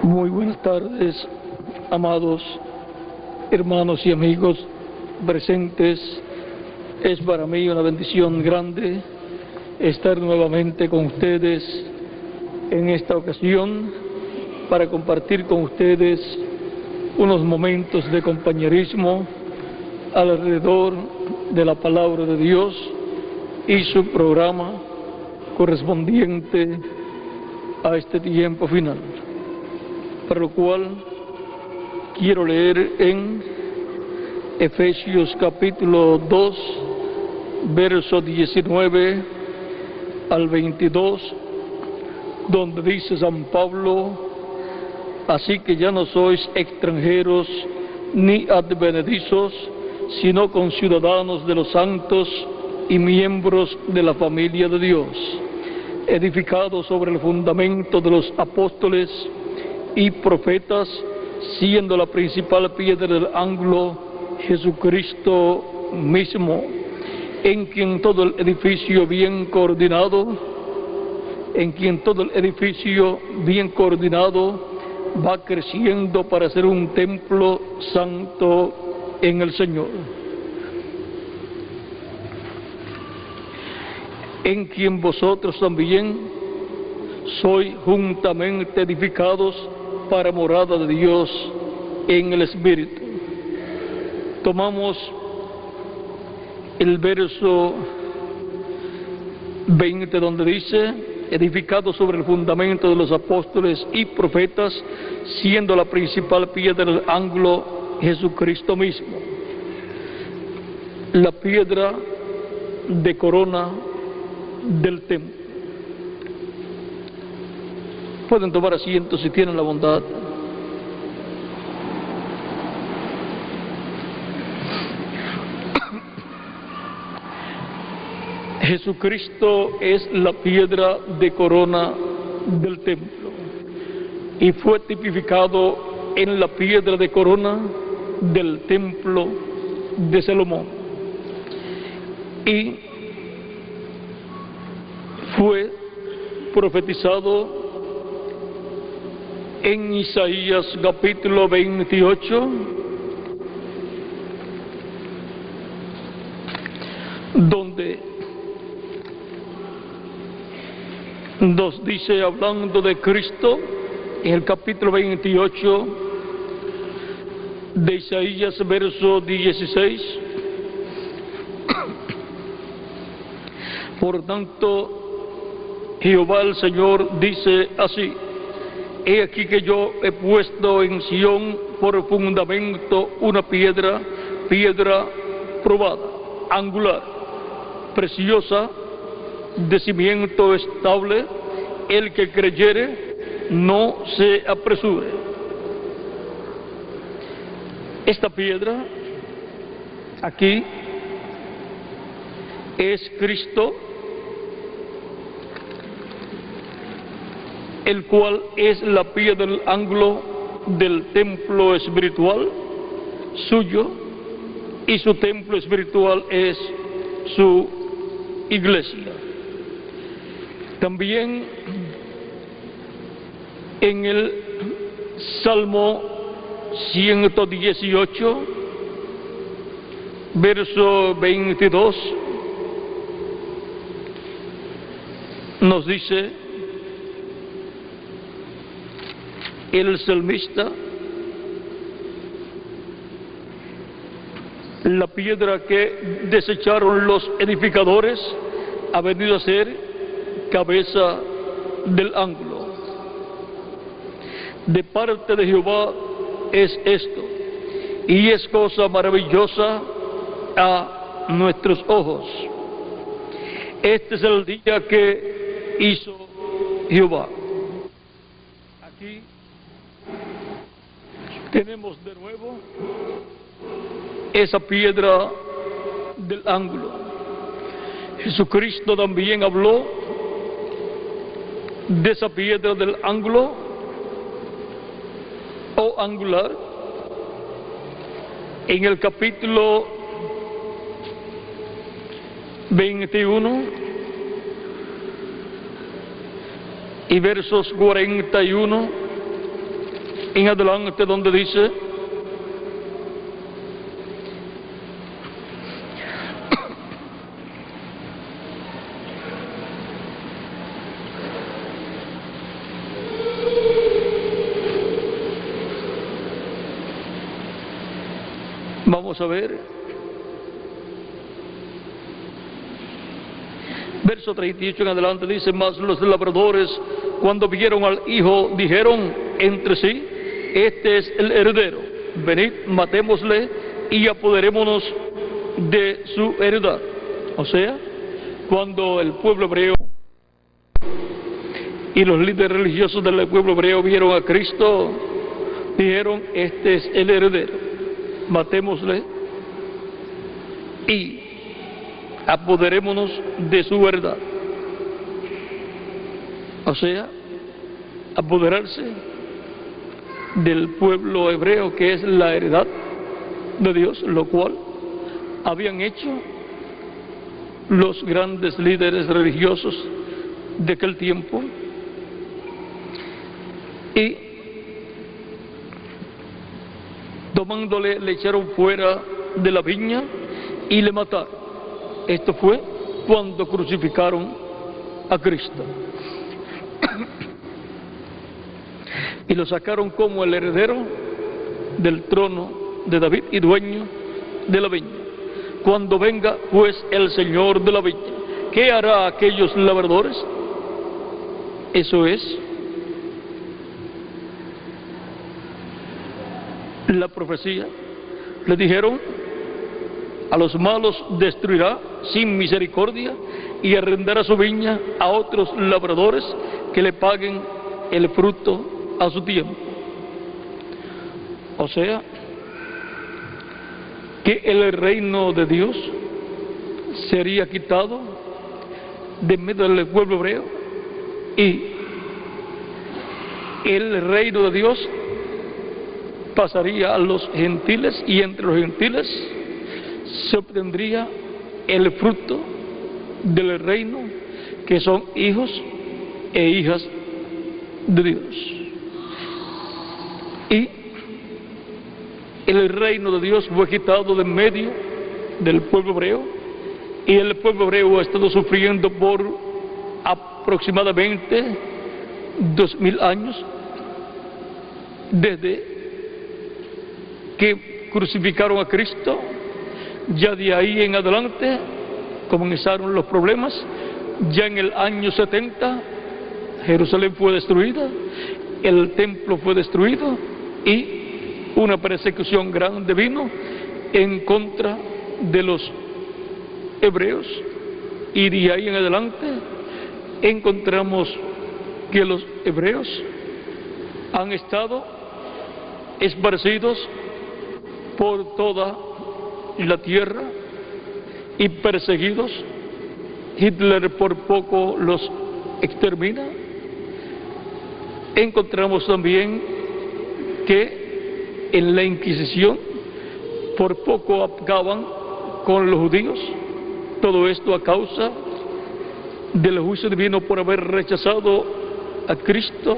Muy buenas tardes, amados hermanos y amigos presentes. Es para mí una bendición grande estar nuevamente con ustedes en esta ocasión para compartir con ustedes unos momentos de compañerismo alrededor de la palabra de Dios y su programa correspondiente a este tiempo final, para lo cual quiero leer en Efesios capítulo 2, verso 19 al 22, donde dice San Pablo: así que ya no sois extranjeros ni advenedizos, sino conciudadanos de los santos y miembros de la familia de Dios, edificados sobre el fundamento de los apóstoles y profetas, siendo la principal piedra del ángulo Jesucristo mismo, en quien todo el edificio bien coordinado va creciendo para ser un templo santo en el Señor, en quien vosotros también sois juntamente edificados para morada de Dios en el Espíritu. Tomamos el verso 20, donde dice: edificados sobre el fundamento de los apóstoles y profetas, siendo la principal piedra del ángulo Jesucristo mismo, la piedra de corona del templo. Pueden tomar asiento si tienen la bondad. Jesucristo es la piedra de corona del templo y fue tipificado en la piedra de corona del templo de Salomón, y fue profetizado en Isaías capítulo 28, donde nos dice, hablando de Cristo, en el capítulo 28 de Isaías, verso 16: por tanto, Jehová el Señor dice así: he aquí que yo he puesto en Sión por fundamento una piedra probada, angular, preciosa, de cimiento estable. El que creyere no se apresure. Esta piedra aquí es Cristo, el cual es la piedra del ángulo del templo espiritual suyo, y su templo espiritual es su iglesia. También en el Salmo 118, verso 22, nos dice el salmista: la piedra que desecharon los edificadores ha venido a ser cabeza del ángulo. De parte de Jehová es esto, y es cosa maravillosa a nuestros ojos. Este es el día que hizo Jehová. Aquí tenemos de nuevo esa piedra del ángulo. Jesucristo también habló de esa piedra del ángulo o angular en el capítulo 21 y versos 41 en adelante, donde dice: vamos a ver, verso 38 en adelante dice: mas los labradores, cuando vieron al hijo, dijeron entre sí: este es el heredero, venid, matémosle y apoderémonos de su heredad. O sea, cuando el pueblo hebreo y los líderes religiosos del pueblo hebreo vieron a Cristo, dijeron: este es el heredero, matémosle y apoderémonos de su verdad. O sea, apoderarse del pueblo hebreo, que es la heredad de Dios, lo cual habían hecho los grandes líderes religiosos de aquel tiempo, y tomándole le echaron fuera de la viña y le mataron. Esto fue cuando crucificaron a Cristo. Y lo sacaron como el heredero del trono de David y dueño de la viña. Cuando venga pues el Señor de la viña, ¿qué hará a aquellos labradores? Eso es la profecía. Le dijeron: a los malos destruirá sin misericordia y arrendará su viña a otros labradores que le paguen el fruto a su tiempo. O sea, que el reino de Dios sería quitado de medio del pueblo hebreo, y el reino de Dios pasaría a los gentiles, y entre los gentiles se obtendría el fruto del reino, que son hijos e hijas de Dios. Y el reino de Dios fue quitado de en medio del pueblo hebreo, y el pueblo hebreo ha estado sufriendo por aproximadamente 2000 años desde que crucificaron a Cristo. Ya de ahí en adelante comenzaron los problemas. Ya en el año 70 Jerusalén fue destruida, el templo fue destruido, y una persecución grande vino en contra de los hebreos. Y de ahí en adelante encontramos que los hebreos han estado esparcidos por toda la tierra y perseguidos. Hitler por poco los extermina. Encontramos también que en la Inquisición por poco acaban con los judíos. Todo esto a causa del juicio divino por haber rechazado a Cristo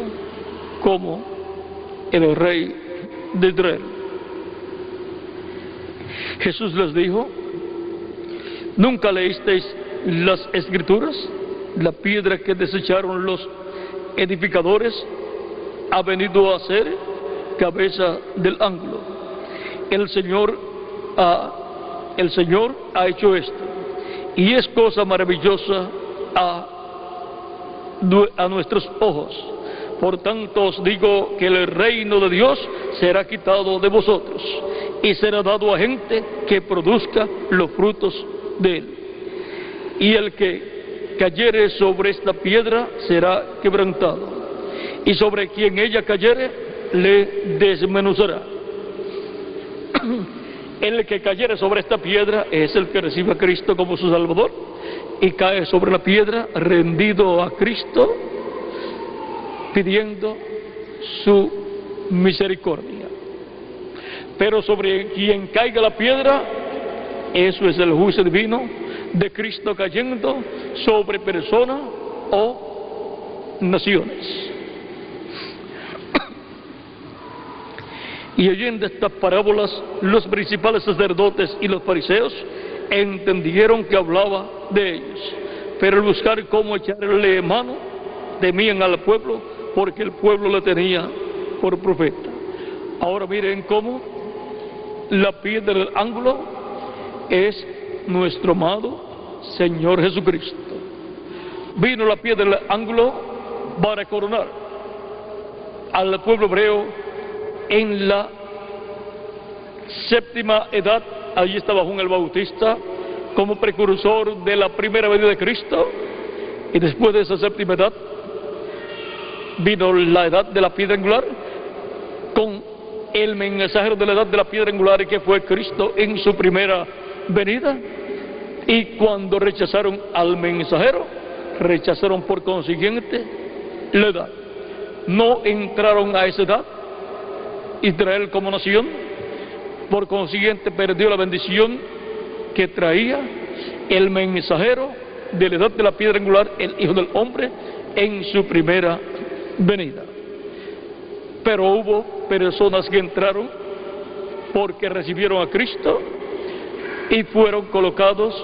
como el Rey de Israel. Jesús les dijo: ¿nunca leísteis las Escrituras? La piedra que desecharon los edificadores ha venido a ser cabeza del ángulo. El Señor ha hecho esto, y es cosa maravillosa a nuestros ojos. Por tanto os digo que el reino de Dios será quitado de vosotros y será dado a gente que produzca los frutos de él. Y el que cayere sobre esta piedra será quebrantado, y sobre quien ella cayere le desmenuzará. El que cayere sobre esta piedra es el que recibe a Cristo como su Salvador y cae sobre la piedra rendido a Cristo, pidiendo su misericordia. Pero sobre quien caiga la piedra, eso es el juicio divino de Cristo cayendo sobre personas o naciones. Y oyendo estas parábolas, los principales sacerdotes y los fariseos entendieron que hablaba de ellos, pero al buscar cómo echarle mano, temían al pueblo, porque el pueblo le tenía por profeta. Ahora miren cómo la piedra del ángulo es nuestro amado Señor Jesucristo. Vino la piedra del ángulo para coronar al pueblo hebreo en la séptima edad. Allí estaba Juan el Bautista como precursor de la primera venida de Cristo, y después de esa séptima edad vino la edad de la piedra angular con el mensajero de la edad de la piedra angular, que fue Cristo en su primera venida. Y cuando rechazaron al mensajero, rechazaron por consiguiente la edad. No entraron a esa edad Israel como nación, por consiguiente perdió la bendición que traía el mensajero de la edad de la piedra angular, el Hijo del Hombre, en su primera venida. Pero hubo personas que entraron porque recibieron a Cristo y fueron colocados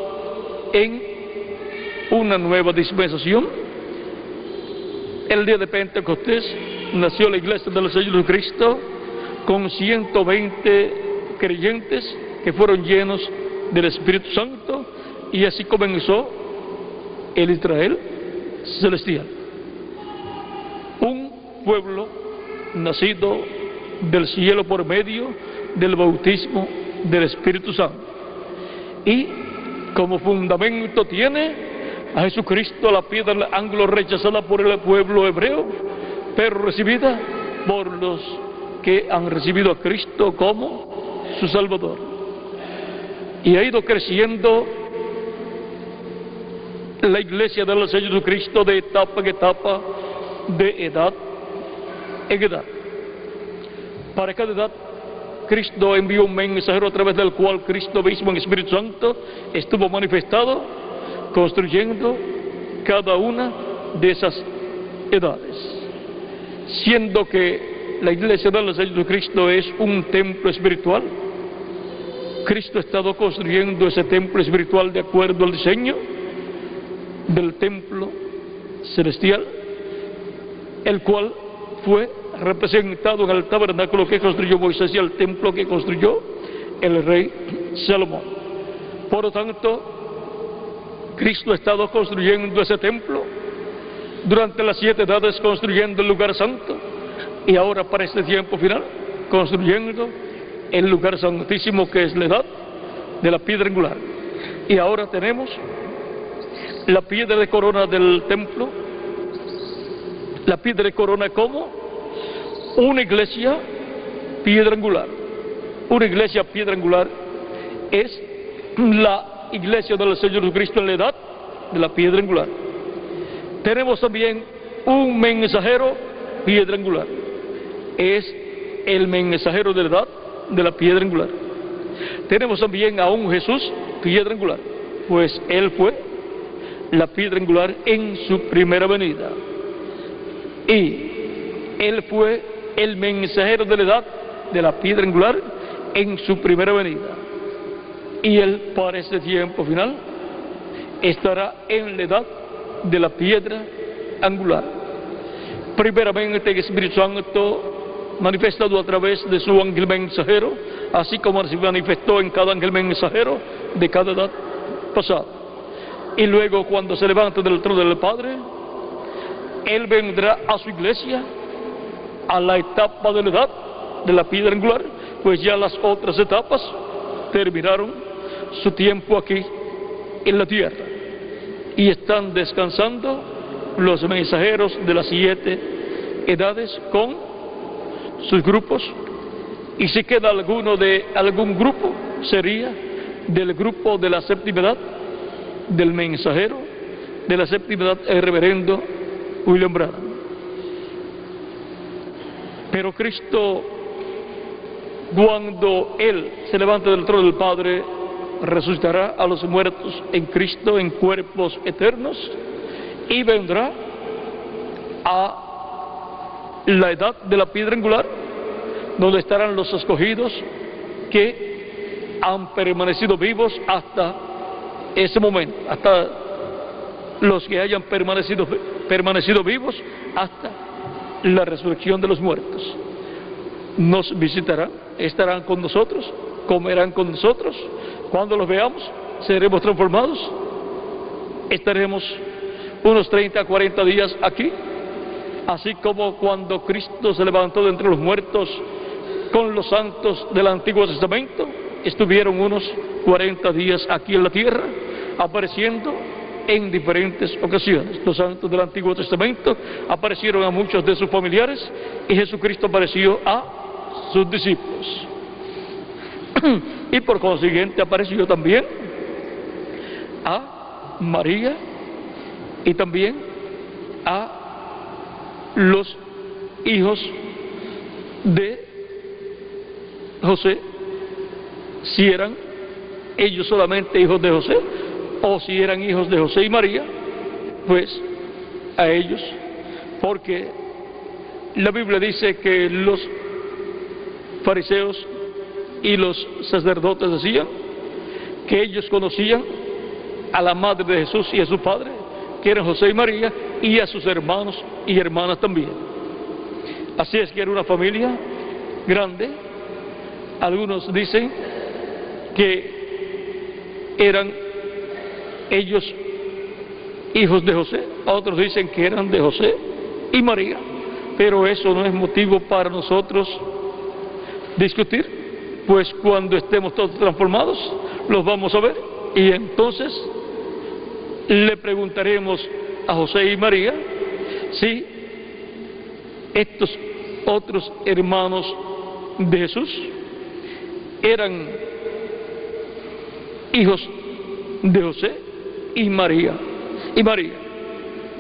en una nueva dispensación. El día de Pentecostés nació la iglesia del Señor Jesucristo con 120 creyentes que fueron llenos del Espíritu Santo, y así comenzó el Israel celestial, un pueblo nacido del cielo por medio del bautismo del Espíritu Santo, y como fundamento tiene a Jesucristo, la piedra del ángulo rechazada por el pueblo hebreo, pero recibida por los que han recibido a Cristo como su Salvador. Y ha ido creciendo la iglesia del Señor Jesucristo de etapa en etapa, de edad en edad. Para cada edad, Cristo envió un mensajero a través del cual Cristo mismo en Espíritu Santo estuvo manifestado, construyendo cada una de esas edades. Siendo que la iglesia del Señor Jesucristo es un templo espiritual, Cristo ha estado construyendo ese templo espiritual de acuerdo al diseño del templo celestial, el cual fue representado en el tabernáculo que construyó Moisés y el templo que construyó el rey Salomón. Por lo tanto, Cristo ha estado construyendo ese templo durante las 7 edades, construyendo el lugar santo, y ahora para este tiempo final construyendo el lugar santísimo, que es la edad de la piedra angular. Y ahora tenemos la piedra de corona del templo, la piedra de corona como una iglesia piedra angular. Una iglesia piedra angular es la iglesia del Señor Jesucristo en la edad de la piedra angular. Tenemos también un mensajero piedra angular, es el mensajero de la edad de la piedra angular. Tenemos también a un Jesús piedra angular, pues él fue la piedra angular en su primera venida, y él fue el mensajero de la edad de la piedra angular en su primera venida, y él para este tiempo final estará en la edad de la piedra angular. Primeramente el Espíritu Santo manifestado a través de su ángel mensajero, así como se manifestó en cada ángel mensajero de cada edad pasada. Y luego, cuando se levante del trono del Padre, él vendrá a su iglesia a la etapa de la edad de la piedra angular, pues ya las otras etapas terminaron su tiempo aquí en la tierra, y están descansando los mensajeros de las 7 edades con sus grupos, y si queda alguno de algún grupo, sería del grupo de la séptima edad del mensajero de la séptima edad, el reverendo William Branham. Pero Cristo, cuando él se levante del trono del Padre, resucitará a los muertos en Cristo en cuerpos eternos, y vendrá a la edad de la piedra angular donde estarán los escogidos que han permanecido vivos hasta ese momento, hasta los que hayan permanecido vivos hasta la resurrección de los muertos. Nos visitarán, estarán con nosotros, comerán con nosotros. Cuando los veamos, seremos transformados. Estaremos unos 30 a 40 días aquí, así como cuando Cristo se levantó de entre los muertos con los santos del Antiguo Testamento, estuvieron unos 40 días aquí en la tierra, apareciendo en diferentes ocasiones. Los santos del Antiguo Testamento aparecieron a muchos de sus familiares y Jesucristo apareció a sus discípulos. Y por consiguiente apareció también a María y también a los hijos de José, si eran ellos solamente hijos de José, o si eran hijos de José y María, pues a ellos, porque la Biblia dice que los fariseos y los sacerdotes decían que ellos conocían a la madre de Jesús y a su padre, que eran José y María, y a sus hermanos y hermanas también. Así es que era una familia grande. Algunos dicen que eran ellos hijos de José, otros dicen que eran de José y María, pero eso no es motivo para nosotros discutir, pues cuando estemos todos transformados los vamos a ver, y entonces le preguntaremos a José y María si estos otros hermanos de Jesús eran hijos de José y María.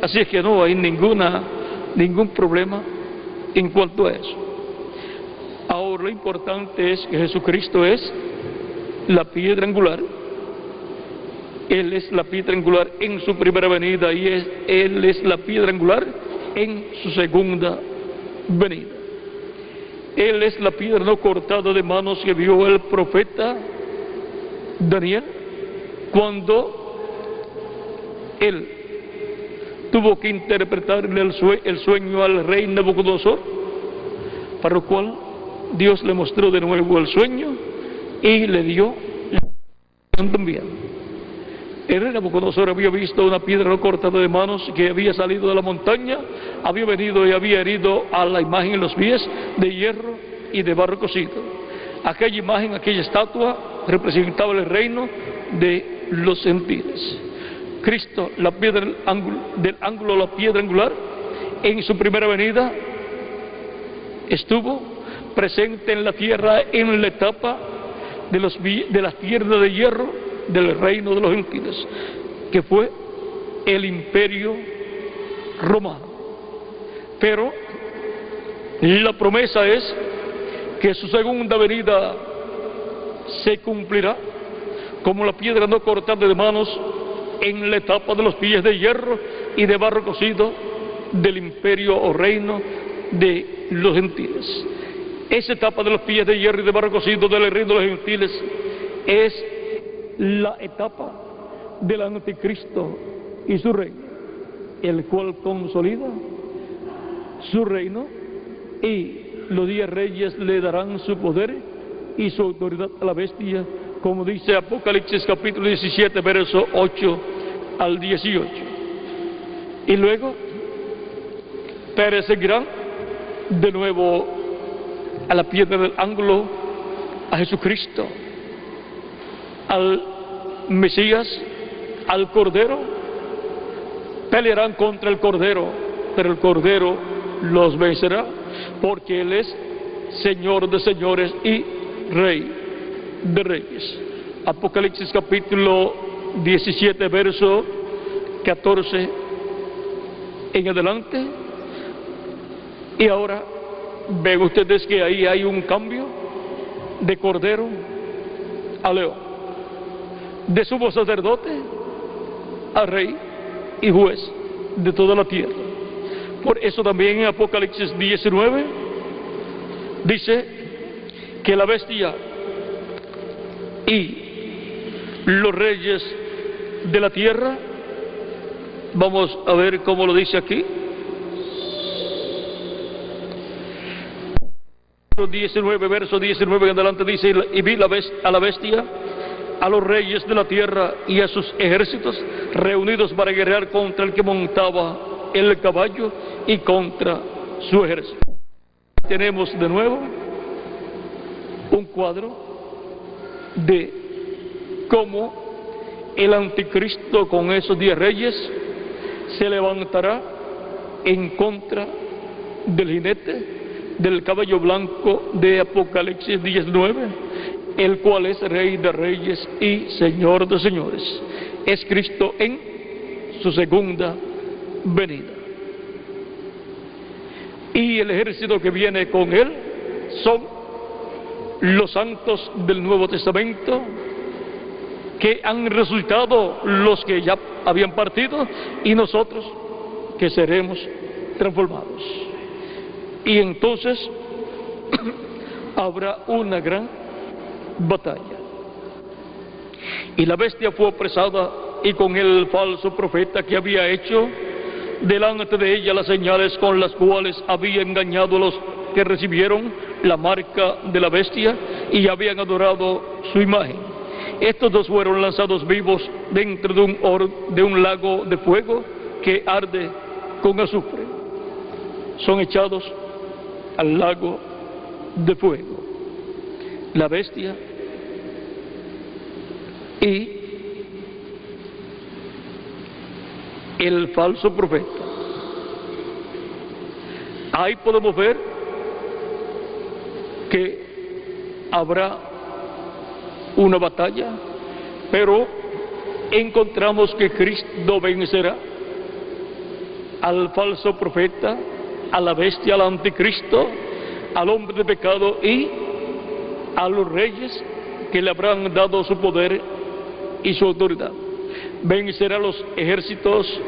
Así es que no hay ningún problema en cuanto a eso. Ahora lo importante es que Jesucristo es la piedra angular. Él es la piedra angular en su primera venida y Él es la piedra angular en su segunda venida. Él es la piedra no cortada de manos que vio el profeta Daniel cuando él tuvo que interpretarle el sueño al rey Nabucodonosor, para lo cual Dios le mostró de nuevo el sueño y le dio la visión también. El rey Nabucodonosor había visto una piedra no cortada de manos que había salido de la montaña, había venido y había herido a la imagen en los pies de hierro y de barro cocido. Aquella imagen, aquella estatua representaba el reino de los gentiles. Cristo, la piedra del ángulo, la piedra angular, en su primera venida estuvo presente en la tierra en la etapa de las tierras de hierro del reino de los gentiles, que fue el imperio romano. Pero la promesa es que su segunda venida se cumplirá como la piedra no cortada de manos en la etapa de los pies de hierro y de barro cocido del imperio o reino de los gentiles. Esa etapa de los pies de hierro y de barro cocido del reino de los gentiles es la etapa del anticristo y su reino, el cual consolida su reino, y los 10 reyes le darán su poder y su autoridad a la bestia, como dice Apocalipsis capítulo 17, verso 8 al 18. Y luego perseguirán de nuevo a la piedra del ángulo, a Jesucristo, al Mesías, al Cordero. Pelearán contra el Cordero, pero el Cordero los vencerá, porque Él es Señor de señores y Rey de reyes. Apocalipsis capítulo 17, verso 14 en adelante. Y ahora ven ustedes que ahí hay un cambio de Cordero a León, de sumo sacerdote a Rey y juez de toda la tierra. Por eso también en Apocalipsis 19 dice que la bestia y los reyes de la tierra, vamos a ver cómo lo dice aquí, 19, verso 19 en adelante dice: y vi a la bestia, a los reyes de la tierra y a sus ejércitos reunidos para guerrear contra el que montaba el caballo y contra su ejército. Tenemos de nuevo un cuadro de cómo el anticristo con esos 10 reyes se levantará en contra del jinete del caballo blanco de Apocalipsis 19, el cual es Rey de Reyes y Señor de Señores. Es Cristo en su segunda venida. Y el ejército que viene con él son los santos del Nuevo Testamento, que han resucitado, los que ya habían partido, y nosotros que seremos transformados. Y entonces habrá una gran batalla. Y la bestia fue apresada, y con el falso profeta que había hecho delante de ella las señales con las cuales había engañado a los que recibieron la marca de la bestia y habían adorado su imagen. Estos dos fueron lanzados vivos dentro de un lago de fuego que arde con azufre. Son echados al lago de fuego. La bestia y el falso profeta. Ahí podemos ver que habrá una batalla, pero encontramos que Cristo vencerá al falso profeta, a la bestia, al anticristo, al hombre de pecado y a los reyes que le habrán dado su poder y su autoridad. Vencerá los ejércitos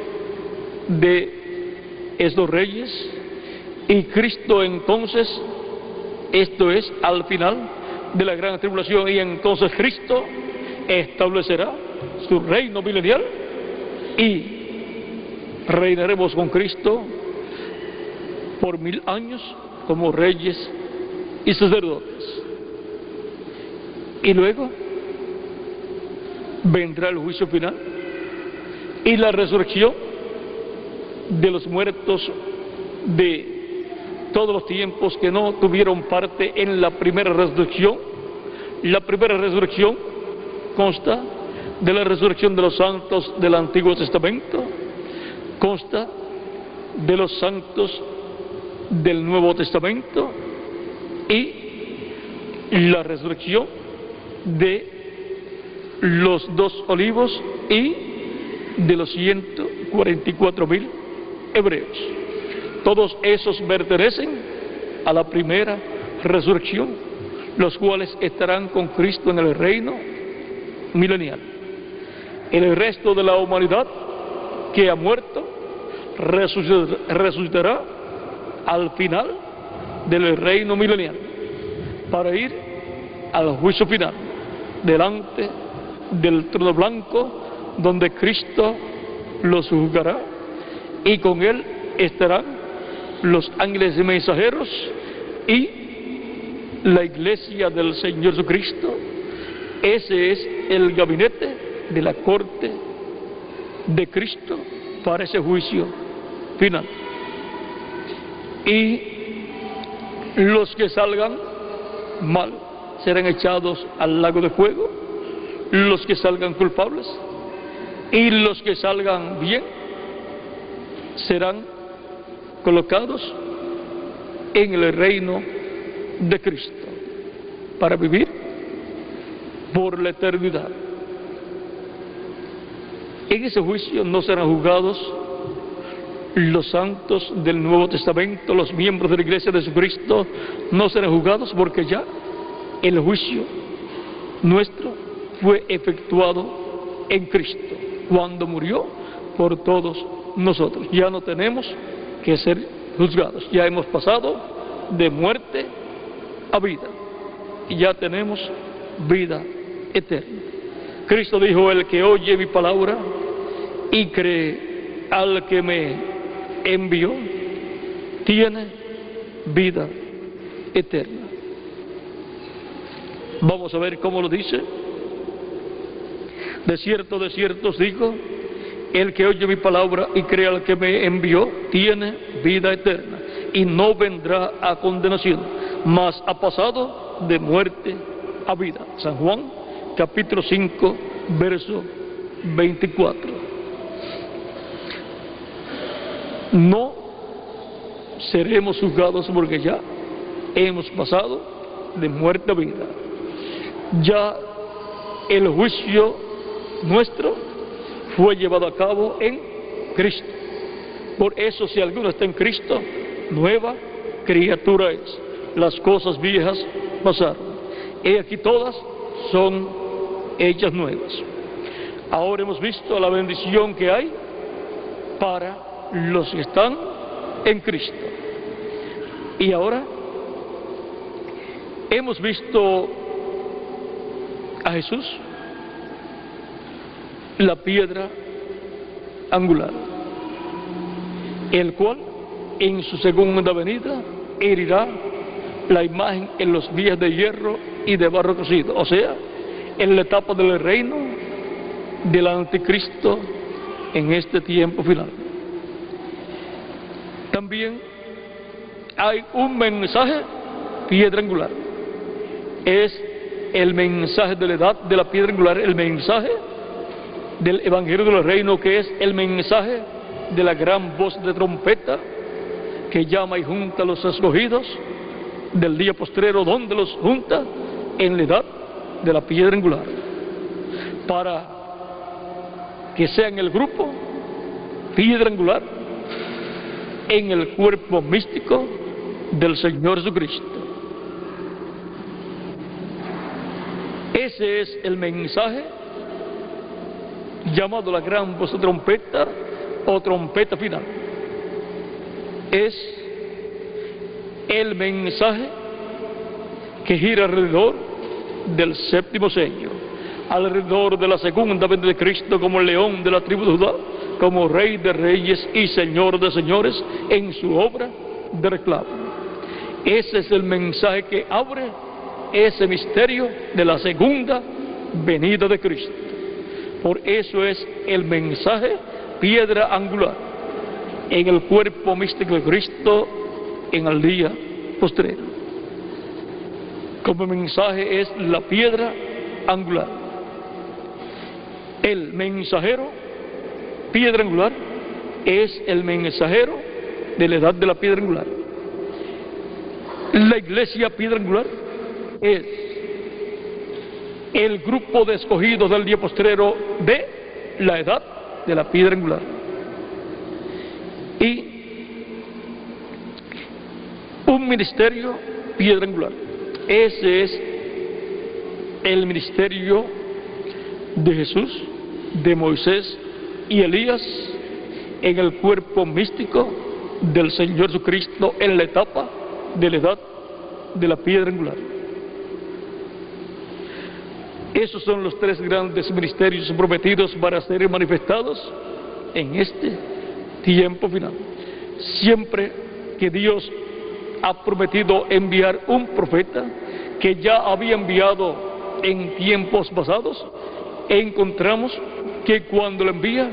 de estos reyes, y Cristo entonces, esto es al final de la gran tribulación, y entonces Cristo establecerá su reino milenial y reinaremos con Cristo por 1000 años como reyes y sacerdotes. Y luego vendrá el juicio final y la resurrección de los muertos de todos los tiempos que no tuvieron parte en la primera resurrección. La primera resurrección consta de la resurrección de los santos del Antiguo Testamento, consta de los santos del Nuevo Testamento y la resurrección de los 2 olivos y de los 144,000 hebreos. Todos esos pertenecen a la primera resurrección, los cuales estarán con Cristo en el reino milenial. El resto de la humanidad que ha muerto resucitará al final del reino milenial para ir al juicio final delante del trono blanco, donde Cristo los juzgará, y con él estarán los ángeles y mensajeros y la iglesia del Señor Jesucristo. Ese es el gabinete de la corte de Cristo para ese juicio final. Y los que salgan mal serán echados al lago de fuego, los que salgan culpables, y los que salgan bien serán colocados en el reino de Cristo para vivir por la eternidad. En ese juicio no serán juzgados los santos del Nuevo Testamento, los miembros de la Iglesia de Jesucristo no serán juzgados, porque ya el juicio nuestro fue efectuado en Cristo cuando murió por todos nosotros. Ya no tenemos que ser juzgados, ya hemos pasado de muerte a vida. ya tenemos vida eterna. Cristo dijo: el que oye mi palabra y cree al que me envió, tiene vida eterna. Vamos a ver cómo lo dice. De cierto os digo, el que oye mi palabra y cree al que me envió, tiene vida eterna, y no vendrá a condenación, mas ha pasado de muerte a vida. San Juan, capítulo 5, verso 24. No seremos juzgados porque ya hemos pasado de muerte a vida. Ya el juicio nuestro fue llevado a cabo en Cristo. Por eso, si alguno está en Cristo, nueva criatura es. Las cosas viejas pasaron, y aquí todas son hechas nuevas. Ahora hemos visto la bendición que hay para los que están en Cristo. Y ahora hemos visto a Jesús, la piedra angular, el cual en su segunda venida herirá la imagen en los días de hierro y de barro cocido, o sea, en la etapa del reino del anticristo en este tiempo final. También hay un mensaje piedra angular. Es el mensaje de la edad de la piedra angular, el mensaje del evangelio del reino, que es el mensaje de la gran voz de trompeta que llama y junta a los escogidos del día postrero, donde los junta en la edad de la piedra angular, para que sean el grupo piedra angular en el cuerpo místico del Señor Jesucristo. Ese es el mensaje llamado la gran voz de trompeta o trompeta final. Es el mensaje que gira alrededor del séptimo sello, alrededor de la segunda venida de Cristo como el león de la tribu de Judá, como Rey de reyes y Señor de señores en su obra de reclamo. Ese es el mensaje que abre ese misterio de la segunda venida de Cristo. Por eso es el mensaje piedra angular en el cuerpo místico de Cristo en el día postrero. Como mensaje es la piedra angular. El mensajero piedra angular es el mensajero de la edad de la piedra angular. La iglesia piedra angular es el grupo de escogidos del día postrero de la edad de la piedra angular. Y un ministerio piedra angular. Ese es el ministerio de Jesús, de Moisés y Elías en el cuerpo místico del Señor Jesucristo en la etapa de la edad de la piedra angular. Esos son los tres grandes ministerios prometidos para ser manifestados en este tiempo final. Siempre que Dios ha prometido enviar un profeta, que ya había enviado en tiempos pasados, encontramos que cuando lo envía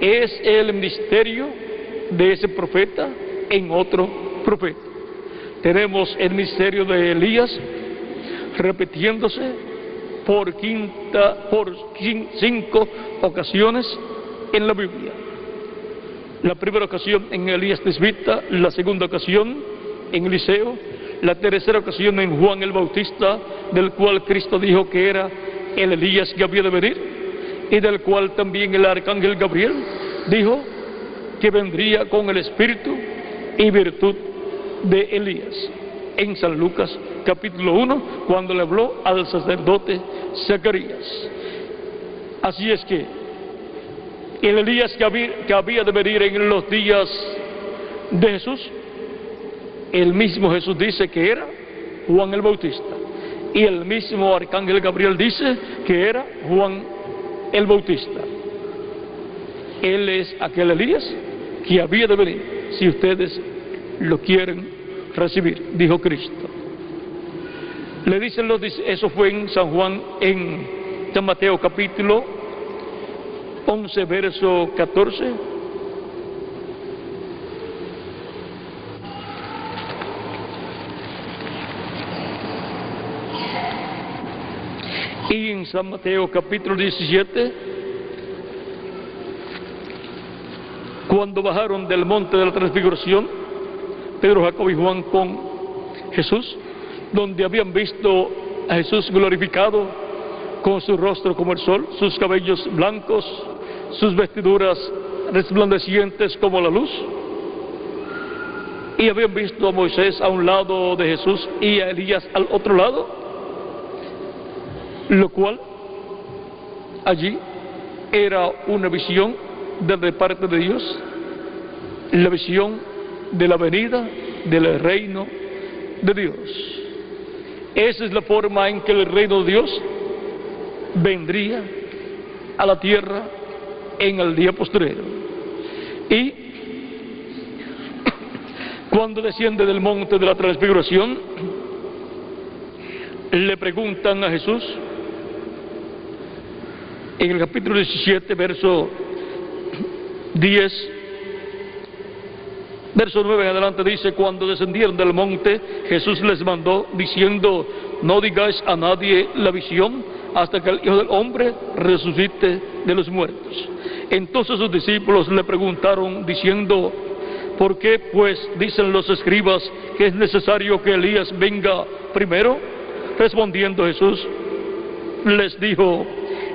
es el ministerio de ese profeta en otro profeta. Tenemos el ministerio de Elías repitiéndose por 5 ocasiones en la Biblia. La primera ocasión en Elías Tisbita, la segunda ocasión en Eliseo, la tercera ocasión en Juan el Bautista, del cual Cristo dijo que era el Elías que había de venir, y del cual también el arcángel Gabriel dijo que vendría con el espíritu y virtud de Elías, en San Lucas capítulo 1, cuando le habló al sacerdote Zacarías. Así es que el Elías que había de venir en los días de Jesús, el mismo Jesús dice que era Juan el Bautista. y el mismo arcángel Gabriel dice que era Juan el Bautista. Él es aquel Elías que había de venir, si ustedes lo quieren recibir, dijo Cristo. Le dicen eso fue en San Juan, en San Mateo capítulo 11, verso 14. Y en San Mateo capítulo 17, cuando bajaron del monte de la transfiguración, Pedro, Jacobo y Juan con Jesús, donde habían visto a Jesús glorificado, con su rostro como el sol, sus cabellos blancos, sus vestiduras resplandecientes como la luz, y habían visto a Moisés a un lado de Jesús y a Elías al otro lado, lo cual allí era una visión de parte de Dios, la visión de la venida del reino de Dios. Esa es la forma en que el reino de Dios vendría a la tierra en el día postrero. Y cuando desciende del monte de la transfiguración, le preguntan a Jesús, en el capítulo 17, verso 10, verso 9 en adelante dice: cuando descendieron del monte, Jesús les mandó diciendo: no digáis a nadie la visión hasta que el Hijo del Hombre resucite de los muertos. Entonces sus discípulos le preguntaron diciendo: ¿por qué pues dicen los escribas que es necesario que Elías venga primero? Respondiendo Jesús les dijo: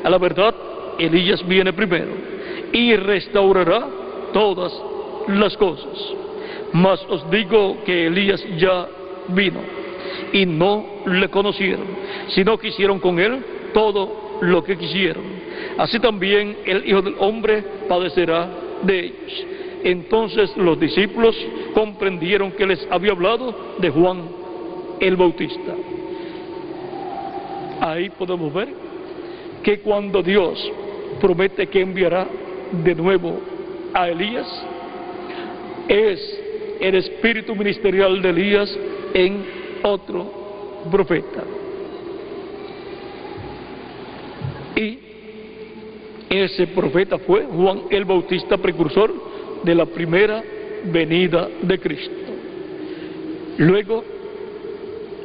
a la verdad, Elías viene primero y restaurará todas las cosas. Mas os digo que Elías ya vino y no le conocieron, sino que hicieron con él todo lo que quisieron. Así también el Hijo del Hombre padecerá de ellos. Entonces los discípulos comprendieron que les había hablado de Juan el Bautista. Ahí podemos ver que cuando Dios promete que enviará de nuevo a Elías, es el espíritu ministerial de Elías en otro profeta. Y ese profeta fue Juan el Bautista, precursor de la primera venida de Cristo. Luego,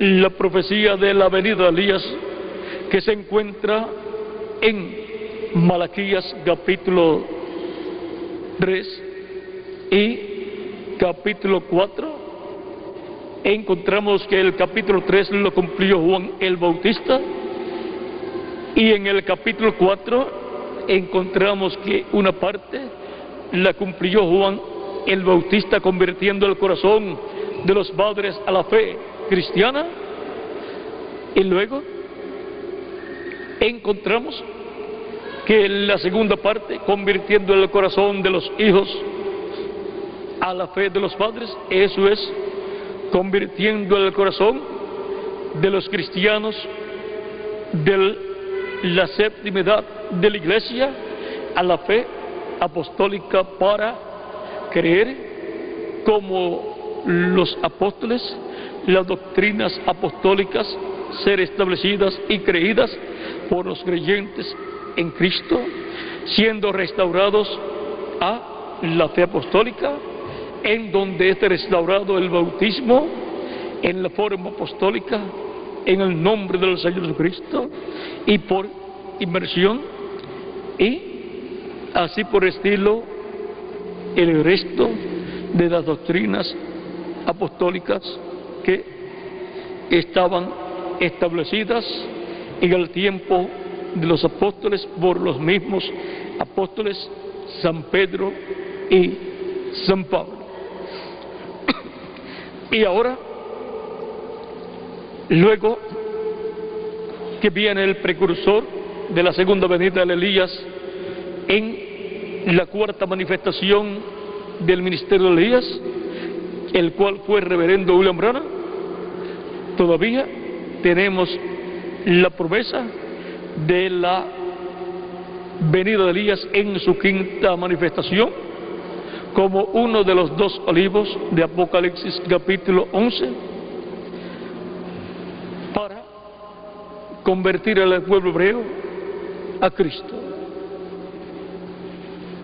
la profecía de la venida de Elías, que se encuentra en Malaquías capítulo 3 y capítulo 4, encontramos que el capítulo 3 lo cumplió Juan el Bautista, y en el capítulo 4 encontramos que una parte la cumplió Juan el Bautista, convirtiendo el corazón de los padres a la fe cristiana, y luego encontramos que en la segunda parte, convirtiendo el corazón de los hijos a la fe de los padres, eso es, convirtiendo el corazón de los cristianos de la séptima edad de la iglesia a la fe apostólica, para creer como los apóstoles, las doctrinas apostólicas ser establecidas y creídas por los creyentes en Cristo, siendo restaurados a la fe apostólica, en donde es restaurado el bautismo en la forma apostólica, en el nombre del Señor Jesucristo, y por inmersión, y así por estilo el resto de las doctrinas apostólicas que estaban establecidas en el tiempo de los apóstoles por los mismos apóstoles San Pedro y San Pablo. Y ahora, luego que viene el precursor de la segunda venida de Elías, en la cuarta manifestación del ministerio de Elías, el cual fue el reverendo William Branham, todavía tenemos la promesa de la venida de Elías en su quinta manifestación, como uno de los dos olivos de Apocalipsis capítulo 11, para convertir al pueblo hebreo a Cristo.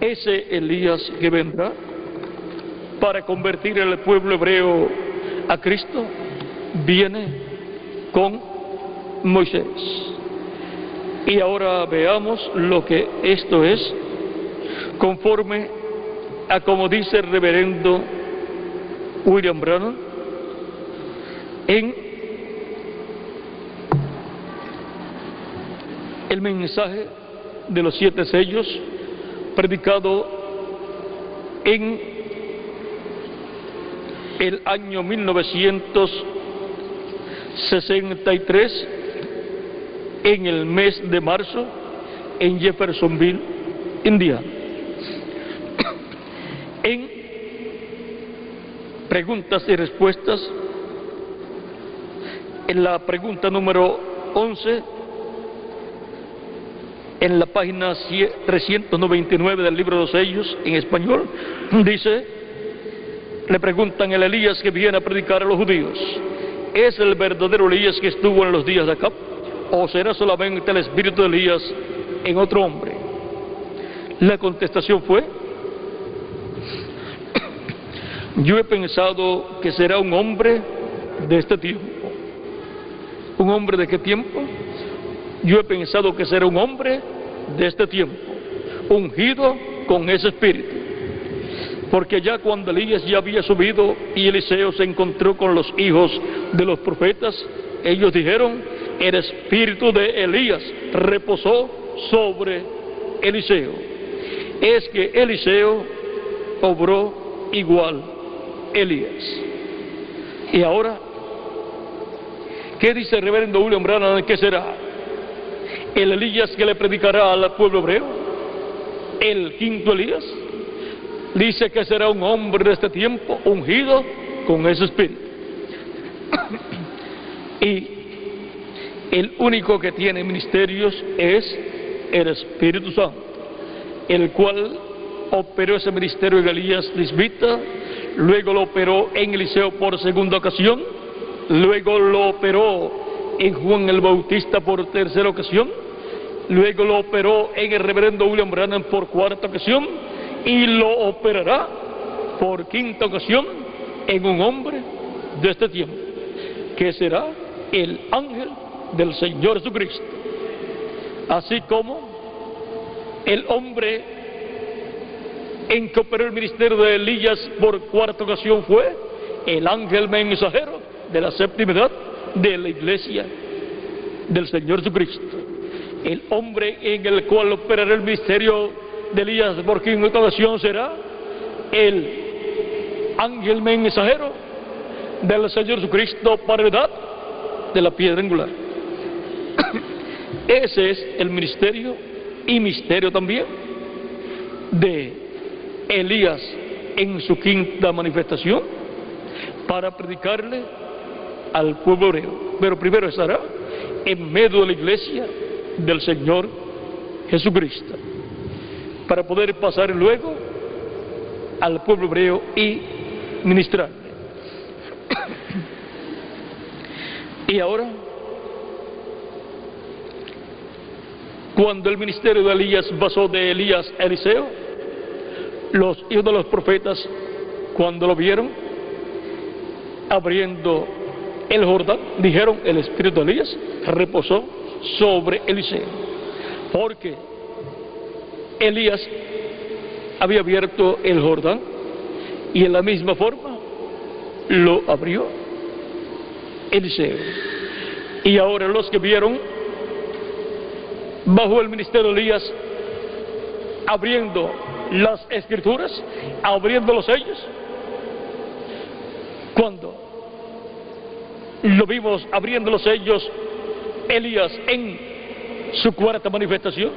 Ese Elías que vendrá para convertir al pueblo hebreo a Cristo viene con Moisés. Y ahora veamos lo que esto es, conforme a como dice el reverendo William Branham en el mensaje de los 7 sellos, predicado en el año 1963, en el mes de marzo, en Jeffersonville, Indiana. En preguntas y respuestas, en la pregunta número 11, en la página 399 del libro de los sellos en español, dice, le preguntan: el Elías que viene a predicar a los judíos, ¿es el verdadero Elías que estuvo en los días de Acab, o será solamente el espíritu de Elías en otro hombre? La contestación fue: yo he pensado que será un hombre de este tiempo. ¿Un hombre de qué tiempo? Yo he pensado que será un hombre de este tiempo, ungido con ese espíritu. Porque ya cuando Elías ya había subido y Eliseo se encontró con los hijos de los profetas, ellos dijeron: el espíritu de Elías reposó sobre Eliseo. Es que Eliseo obró igual Elías. Y ahora, ¿qué dice el reverendo William Branham? ¿Qué será? ¿El Elías que le predicará al pueblo hebreo? ¿El quinto Elías? Dice que será un hombre de este tiempo, ungido con ese espíritu. Y el único que tiene ministerios es el Espíritu Santo, el cual operó ese ministerio en Elías Tisbita, luego lo operó en Eliseo por segunda ocasión, luego lo operó en Juan el Bautista por tercera ocasión, luego lo operó en el reverendo William Branham por cuarta ocasión, y lo operará por quinta ocasión en un hombre de este tiempo, que será el ángel del Señor Jesucristo. Así como el hombre en que operó el ministerio de Elías por cuarta ocasión fue el ángel mensajero de la séptima edad de la iglesia del Señor Jesucristo. El hombre en el cual operará el ministerio de Elías por quinta ocasión será el ángel mensajero del Señor Jesucristo para la edad de la piedra angular. Ese es el ministerio y misterio también de Elías en su quinta manifestación, para predicarle al pueblo hebreo. Pero primero estará en medio de la iglesia del Señor Jesucristo, para poder pasar luego al pueblo hebreo y ministrarle. Y ahora, cuando el ministerio de Elías pasó de Elías a Eliseo, los hijos de los profetas, cuando lo vieron abriendo el Jordán, dijeron: el espíritu de Elías reposó sobre Eliseo, porque Elías había abierto el Jordán y en la misma forma lo abrió Eliseo. Y ahora los que vieron bajo el ministerio de Elías abriendo las escrituras, abriendo los sellos, cuando lo vimos abriendo los sellos Elías en su cuarta manifestación,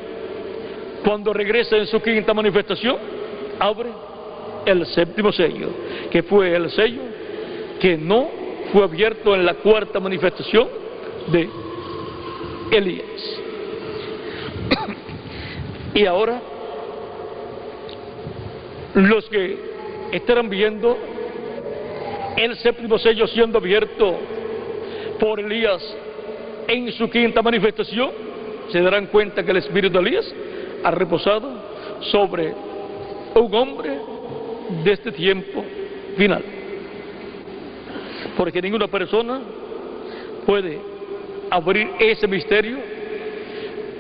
cuando regresa en su quinta manifestación, abre el séptimo sello, que fue el sello que no fue abierto en la cuarta manifestación de Elías. Y ahora, los que estarán viendo el séptimo sello siendo abierto por Elías en su quinta manifestación, se darán cuenta que el espíritu de Elías ha reposado sobre un hombre de este tiempo final. Porque ninguna persona puede abrir ese misterio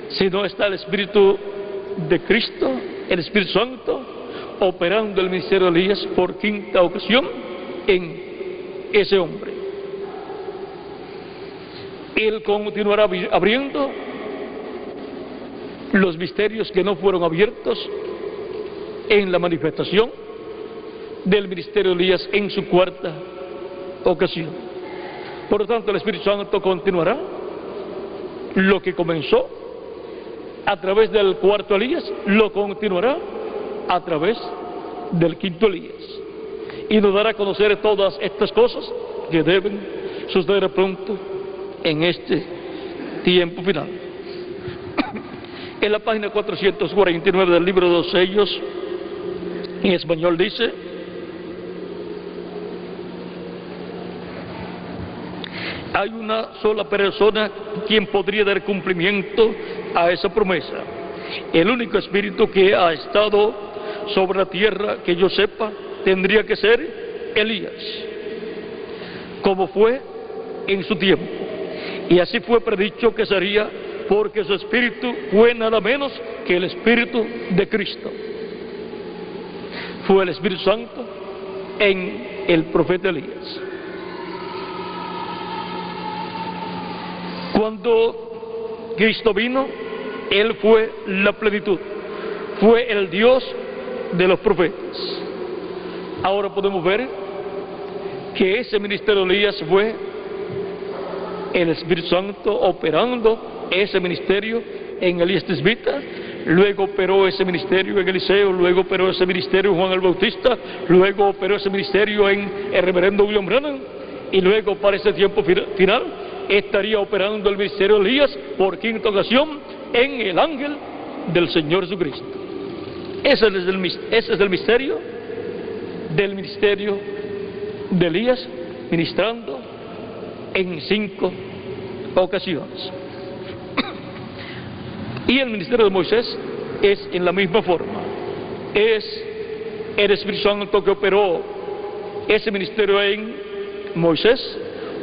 si no está el Espíritu de Cristo, el Espíritu Santo, operando el ministerio de Elías por quinta ocasión en ese hombre. Él continuará abriendo los misterios que no fueron abiertos en la manifestación del ministerio de Elías en su cuarta ocasión. Por lo tanto, el Espíritu Santo continuará lo que comenzó a través del cuarto Elías, lo continuará a través del quinto Elías, y nos dará a conocer todas estas cosas que deben suceder pronto en este tiempo final. En la página 449 del libro de los sellos, en español dice: hay una sola persona quien podría dar cumplimiento a esa promesa. El único espíritu que ha estado sobre la tierra, que yo sepa, tendría que ser Elías, como fue en su tiempo. Y así fue predicho que sería, porque su espíritu fue nada menos que el espíritu de Cristo. Fue el Espíritu Santo en el profeta Elías. Cuando Cristo vino, Él fue la plenitud, fue el Dios de los profetas. Ahora podemos ver que ese ministerio de Elías fue el Espíritu Santo operando ese ministerio en Elías Tisbita, luego operó ese ministerio en Eliseo, luego operó ese ministerio en Juan el Bautista, luego operó ese ministerio en el reverendo William Branham, y luego para ese tiempo final estaría operando el ministerio de Elías por quinta ocasión en el ángel del Señor Jesucristo. Ese es el misterio del ministerio de Elías, ministrando en 5 ocasiones. Y el ministerio de Moisés es en la misma forma. Es el Espíritu Santo que operó ese ministerio en Moisés,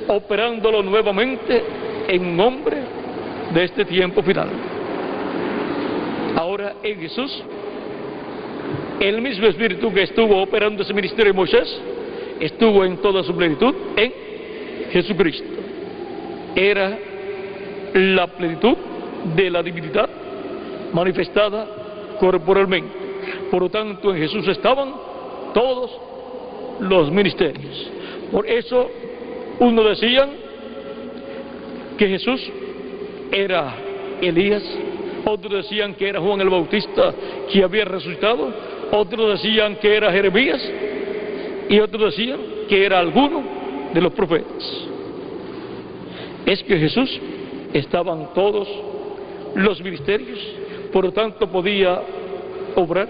operándolo nuevamente en un hombre de este tiempo final. Ahora en Jesús, el mismo Espíritu que estuvo operando ese ministerio de Moisés, estuvo en toda su plenitud en Jesucristo. Era la plenitud de la divinidad manifestada corporalmente. Por lo tanto, en Jesús estaban todos los ministerios. Por eso, unos decían que Jesús era Elías, otros decían que era Juan el Bautista que había resucitado, otros decían que era Jeremías, y otros decían que era alguno de los profetas. Es que Jesús estaban todos los ministerios, por lo tanto podía obrar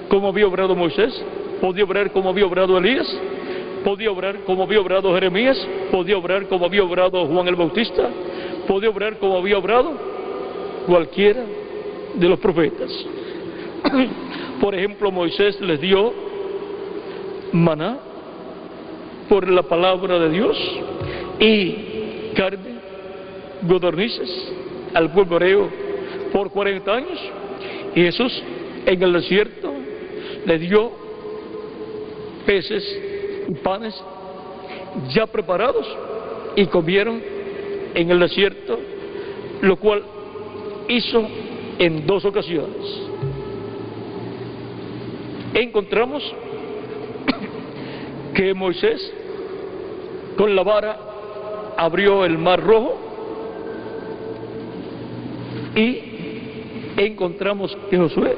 como había obrado Moisés, podía obrar como había obrado Elías, podía obrar como había obrado Jeremías, podía obrar como había obrado Juan el Bautista, podía obrar como había obrado cualquiera de los profetas. Por ejemplo, Moisés les dio maná por la palabra de Dios y carne, codornices al pueblo hebreo por 40 años, y Jesús en el desierto le dio peces y panes ya preparados y comieron en el desierto, lo cual hizo en 2 ocasiones. Encontramos que Moisés con la vara abrió el mar Rojo, y encontramos que Josué,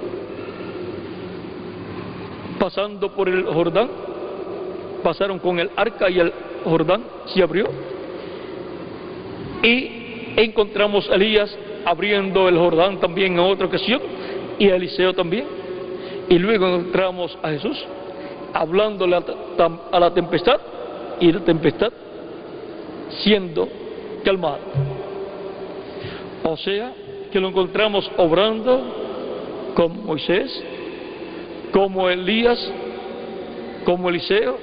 pasando por el Jordán, pasaron con el arca y el Jordán se abrió, y Encontramos a Elías abriendo el Jordán también en otra ocasión, y a Eliseo también. Y luego encontramos a Jesús hablándole a la tempestad, y la tempestad siendo calmada. O sea, que lo encontramos obrando como Moisés, como Elías, como Eliseo.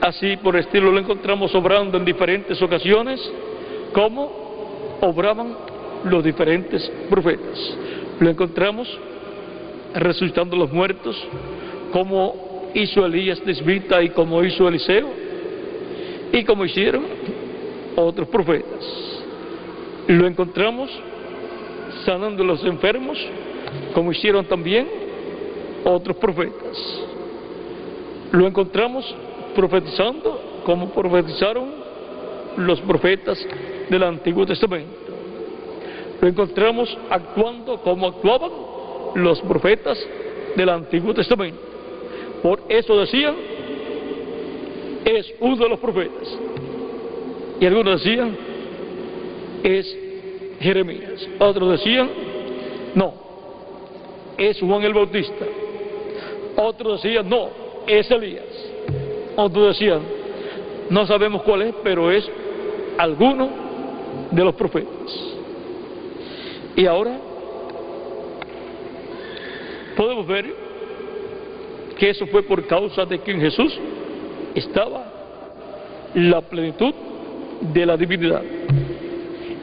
Así por estilo lo encontramos obrando en diferentes ocasiones, como obraban los diferentes profetas. Lo encontramos resucitando los muertos, como hizo Elías Tisbita y como hizo Eliseo, y como hicieron otros profetas. Lo encontramos sanando a los enfermos, como hicieron también otros profetas. Lo encontramos profetizando, como profetizaron los profetas del Antiguo Testamento. Lo encontramos actuando como actuaban los profetas del Antiguo Testamento. Por eso decían, es uno de los profetas. Y algunos decían, es Jeremías. Otros decían, no, es Juan el Bautista. Otros decían, no, es Elías. Otros decían, no sabemos cuál es, pero es alguno de los profetas. Y ahora podemos ver que eso fue por causa de que en Jesús estaba la plenitud de la divinidad.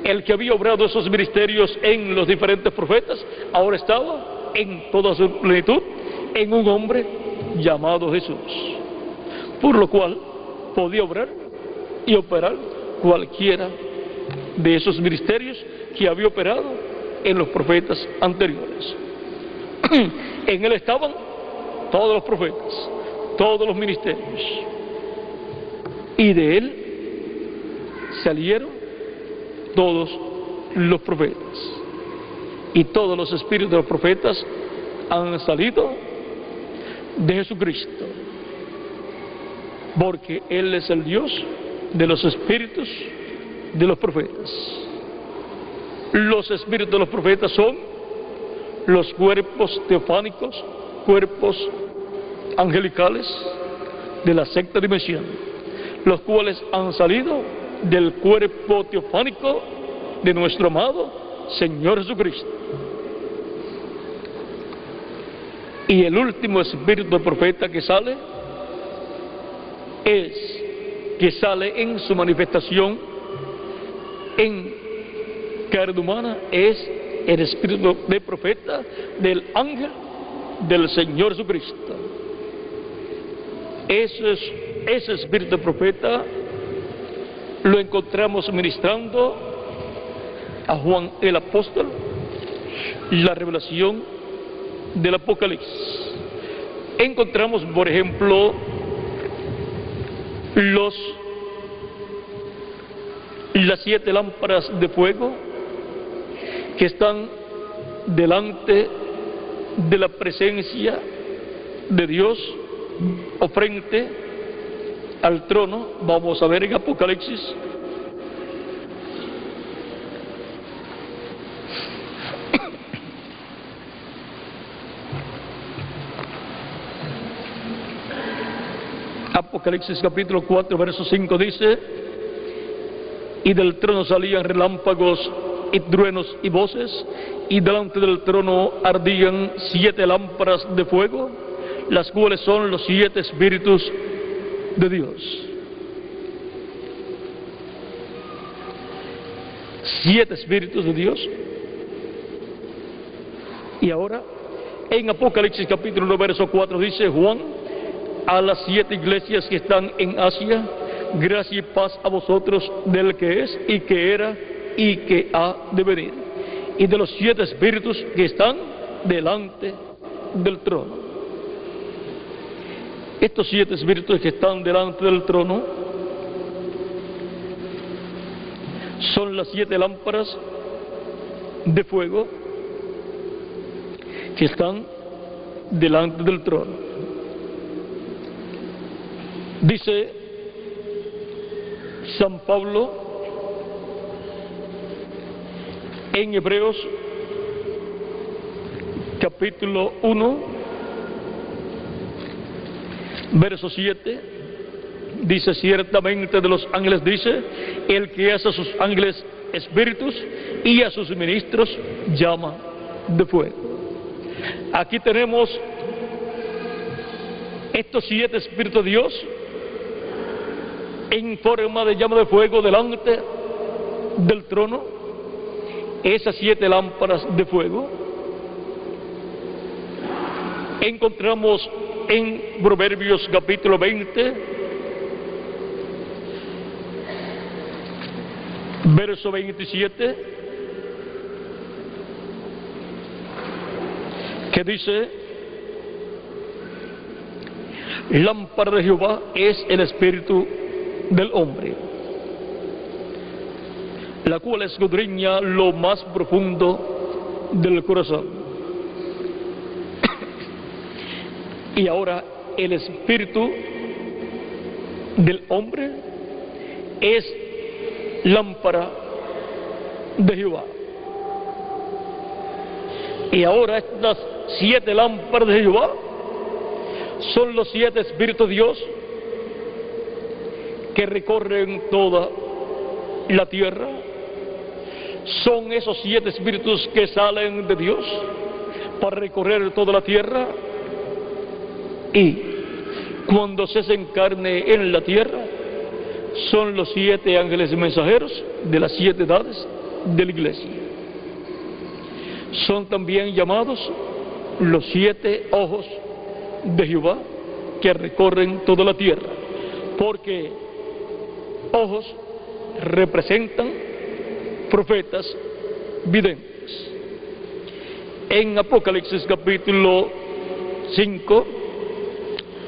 El que había obrado esos ministerios en los diferentes profetas, ahora estaba en toda su plenitud en un hombre llamado Jesús, por lo cual podía obrar y operar cualquiera de esos ministerios que había operado en los profetas anteriores. En él estaban todos los profetas, todos los ministerios, y de él salieron todos los profetas, y todos los espíritus de los profetas han salido de Jesucristo, porque Él es el Dios de los espíritus de los profetas. Los espíritus de los profetas son los cuerpos teofánicos, cuerpos angelicales de la sexta dimensión, los cuales han salido del cuerpo teofánico de nuestro amado Señor Jesucristo. Y el último espíritu de profeta que sale en su manifestación en carne humana, es el espíritu de profeta del ángel del Señor Jesucristo. Ese espíritu de profeta lo encontramos ministrando a Juan el apóstol la revelación del Apocalipsis. Encontramos, por ejemplo, las 7 lámparas de fuego que están delante de la presencia de Dios o frente al trono. Vamos a ver en Apocalipsis Apocalipsis capítulo 4 verso 5 dice: y del trono salían relámpagos y truenos y voces, y delante del trono ardían 7 lámparas de fuego, las cuales son los 7 espíritus de Dios. 7 espíritus de Dios. Y ahora en Apocalipsis capítulo 1 verso 4 dice Juan a las 7 iglesias que están en Asia: gracia y paz a vosotros del que es y que era y que ha de venir, y de los 7 espíritus que están delante del trono. Estos 7 espíritus que están delante del trono son las 7 lámparas de fuego que están delante del trono. Dice San Pablo En Hebreos capítulo 1, verso 7, dice: ciertamente de los ángeles dice, el que hace a sus ángeles espíritus y a sus ministros llama de fuego. Aquí tenemos estos 7 espíritus de Dios en forma de llama de fuego delante del trono. Esas 7 lámparas de fuego encontramos en Proverbios capítulo 20, verso 27, que dice: lámpara de Jehová es el espíritu del hombre, la cual escudriña lo más profundo del corazón. Y ahora el espíritu del hombre es lámpara de Jehová. Y ahora estas 7 lámparas de Jehová son los 7 espíritus de Dios que recorren toda la tierra. Son esos 7 espíritus que salen de Dios para recorrer toda la tierra, y cuando se hacen carne en la tierra son los 7 ángeles mensajeros de las 7 edades de la iglesia. Son también llamados los 7 ojos de Jehová que recorren toda la tierra, porque ojos representan profetas videntes. En Apocalipsis capítulo 5,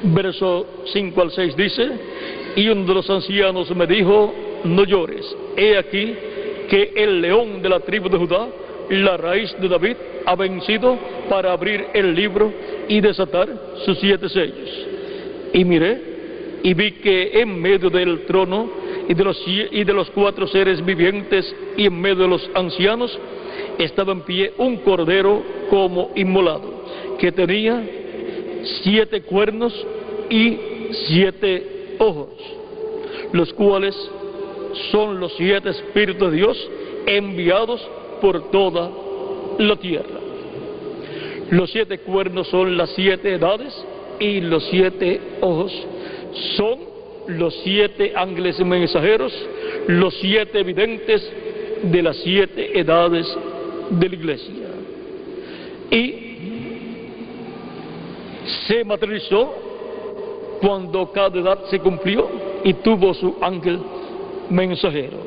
verso 5 al 6 dice: y uno de los ancianos me dijo, no llores, he aquí que el león de la tribu de Judá, la raíz de David, ha vencido para abrir el libro y desatar sus 7 sellos. Y miré y vi que en medio del trono y de los 4 seres vivientes y en medio de los ancianos estaba en pie un cordero como inmolado, que tenía 7 cuernos y 7 ojos, los cuales son los 7 espíritus de Dios enviados por toda la tierra. Los 7 cuernos son las 7 edades y los 7 ojos son los 7 ángeles mensajeros, los 7 videntes de las 7 edades de la iglesia. Y se materializó cuando cada edad se cumplió y tuvo su ángel mensajero.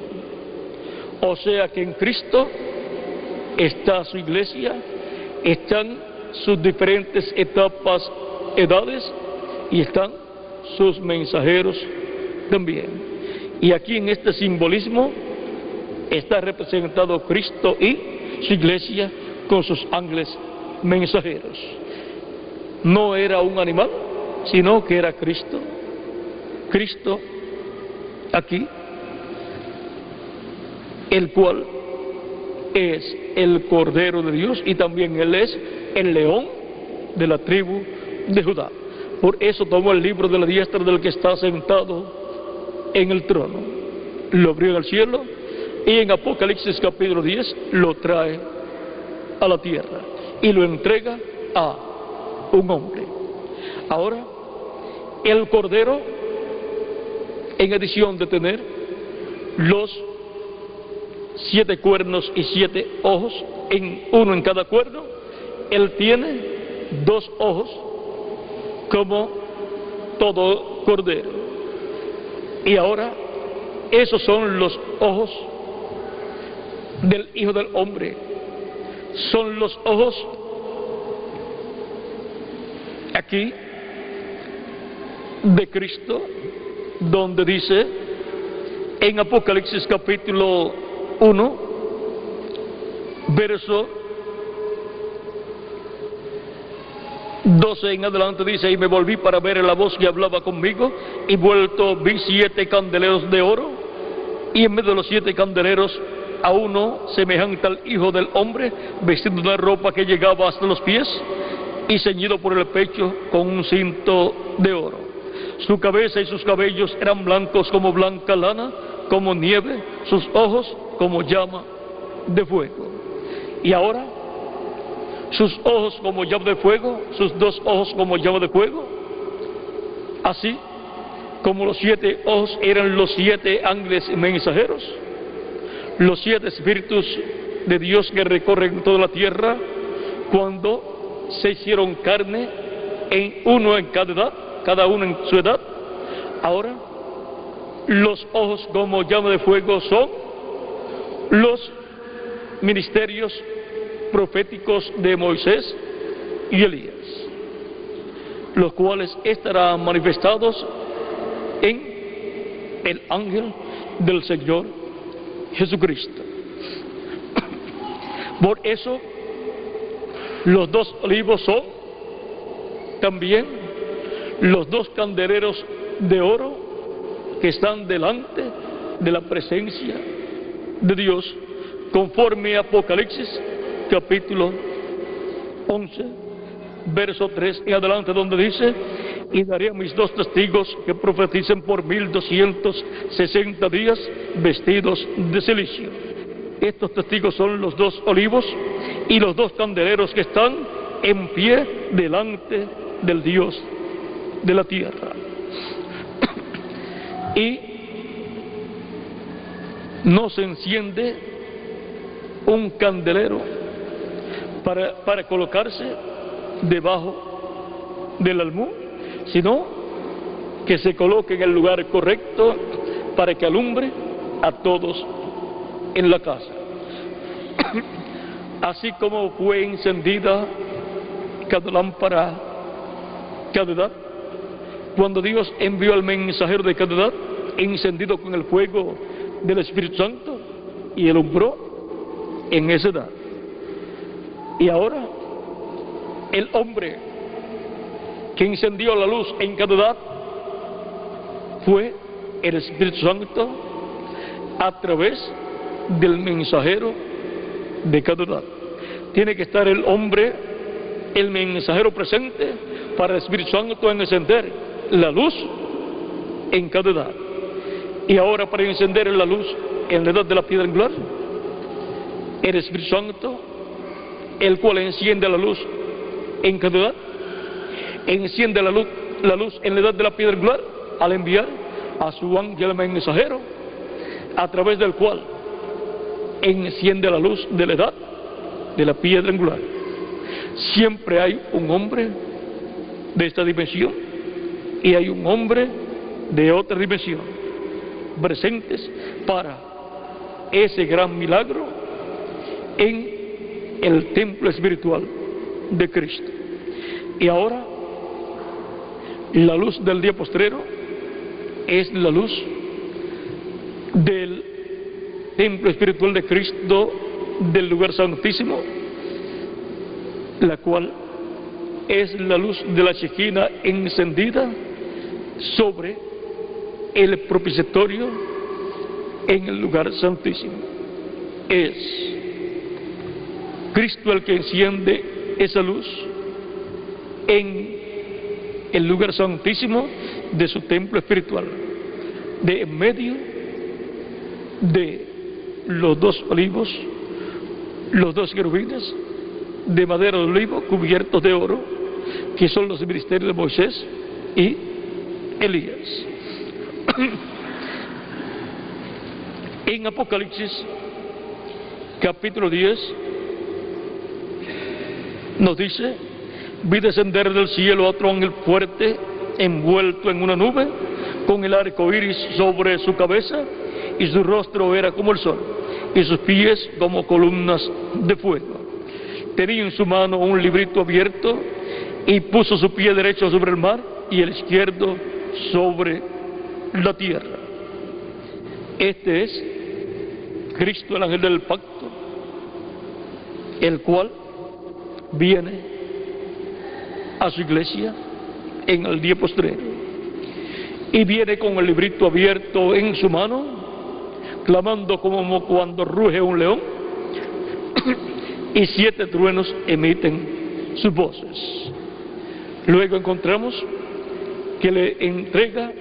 O sea que en Cristo está su iglesia, están sus diferentes etapas, edades, y están sus mensajeros también. Y aquí en este simbolismo está representado Cristo y su iglesia con sus ángeles mensajeros. No era un animal, sino que era Cristo. Cristo aquí, el cual es el Cordero de Dios, y también Él es el león de la tribu de Judá. Por eso tomó el libro de la diestra del que está sentado en el trono, lo abrió al cielo, y en Apocalipsis capítulo 10 lo trae a la tierra y lo entrega a un hombre. Ahora, el Cordero, en adición de tener los 7 cuernos y 7 ojos, uno en cada cuerno, Él tiene 2 ojos como todo cordero. Y ahora, esos son los ojos del Hijo del Hombre. Son los ojos aquí de Cristo, donde dice en Apocalipsis capítulo 1, verso 12 en adelante, dice: y me volví para ver la voz que hablaba conmigo, y vuelto vi 7 candeleros de oro, y en medio de los 7 candeleros a uno semejante al Hijo del Hombre, vestido de una ropa que llegaba hasta los pies y ceñido por el pecho con un cinto de oro. Su cabeza y sus cabellos eran blancos como blanca lana, como nieve, sus ojos como llama de fuego. Y ahora, sus ojos como llama de fuego, sus dos ojos como llama de fuego, así como los 7 ojos eran los 7 ángeles mensajeros, los 7 espíritus de Dios que recorren toda la tierra, cuando se hicieron carne, en uno en cada edad, cada uno en su edad. Ahora, los ojos como llama de fuego son los ministerios proféticos de Moisés y Elías, los cuales estarán manifestados en el ángel del Señor Jesucristo. Por eso, los 2 olivos son también los 2 candeleros de oro que están delante de la presencia de Dios, conforme a Apocalipsis capítulo 11, verso 3 en adelante, donde dice: y daré a mis 2 testigos que profeticen por 1260 días vestidos de cilicio. Estos testigos son los 2 olivos y los 2 candeleros que están en pie delante del Dios de la tierra. Y no se enciende un candelero para colocarse debajo del almud, sino que se coloque en el lugar correcto para que alumbre a todos en la casa. Así como fue encendida cada lámpara cada edad, cuando Dios envió al mensajero de cada edad, encendido con el fuego del Espíritu Santo, y alumbró en esa edad. Y ahora, el hombre que encendió la luz en cada edad fue el Espíritu Santo a través del mensajero de cada edad. Tiene que estar el hombre, el mensajero presente, para el Espíritu Santo en encender la luz en cada edad. Y ahora, para encender la luz en la edad de la piedra angular, el Espíritu Santo, el cual enciende la luz en cada edad, enciende la luz en la edad de la piedra angular, al enviar a su ángel mensajero, a través del cual enciende la luz de la edad de la piedra angular. Siempre hay un hombre de esta dimensión y hay un hombre de otra dimensión presentes para ese gran milagro en el templo espiritual de Cristo. Y ahora, la luz del día postrero es la luz del templo espiritual de Cristo, del lugar santísimo, la cual es la luz de la Shekinah encendida sobre el propiciatorio en el lugar santísimo. Es Cristo el que enciende esa luz en el lugar santísimo de su templo espiritual, de en medio de los 2 olivos, los 2 querubines de madera de olivo cubiertos de oro, que son los ministerios de Moisés y Elías. En Apocalipsis capítulo 10 nos dice: vi descender del cielo a otro ángel fuerte, envuelto en una nube, con el arco iris sobre su cabeza, y su rostro era como el sol, y sus pies como columnas de fuego. Tenía en su mano un librito abierto, y puso su pie derecho sobre el mar y el izquierdo sobre la tierra. Este es Cristo, el ángel del pacto, el cual viene a su iglesia en el día postrero, y viene con el librito abierto en su mano, clamando como cuando ruge un león, y 7 truenos emiten sus voces. Luego encontramos que le entrega